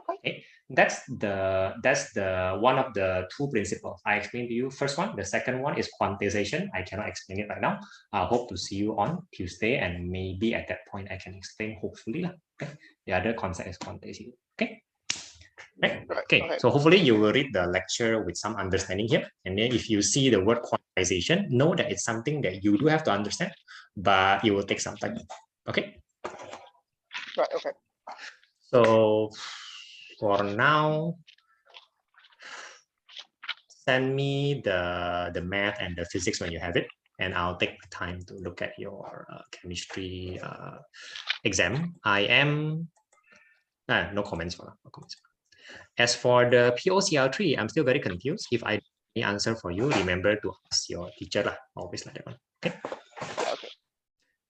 Okay. That's the one of the two principles I explained to you. First one, the second one is quantization. I cannot explain it right now. I hope to see you on Tuesday, and maybe at that point I can explain, hopefully. Okay. The other concept is quantization. Okay. Right. Okay. So hopefully you will read the lecture with some understanding here. And then if you see the word quantization, know that it's something that you do have to understand, but it will take some time. Okay. Right. Okay. So for now, send me the math and the physics when you have it, and I'll take the time to look at your chemistry exam. I am no comments for now. No comments. As for the POCL3, I'm still very confused. If I have any answer for you, remember to ask your teacher lah. Always like that one. Okay. Okay.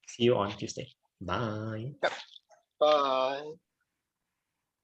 See you on Tuesday. Bye. Yep. Bye.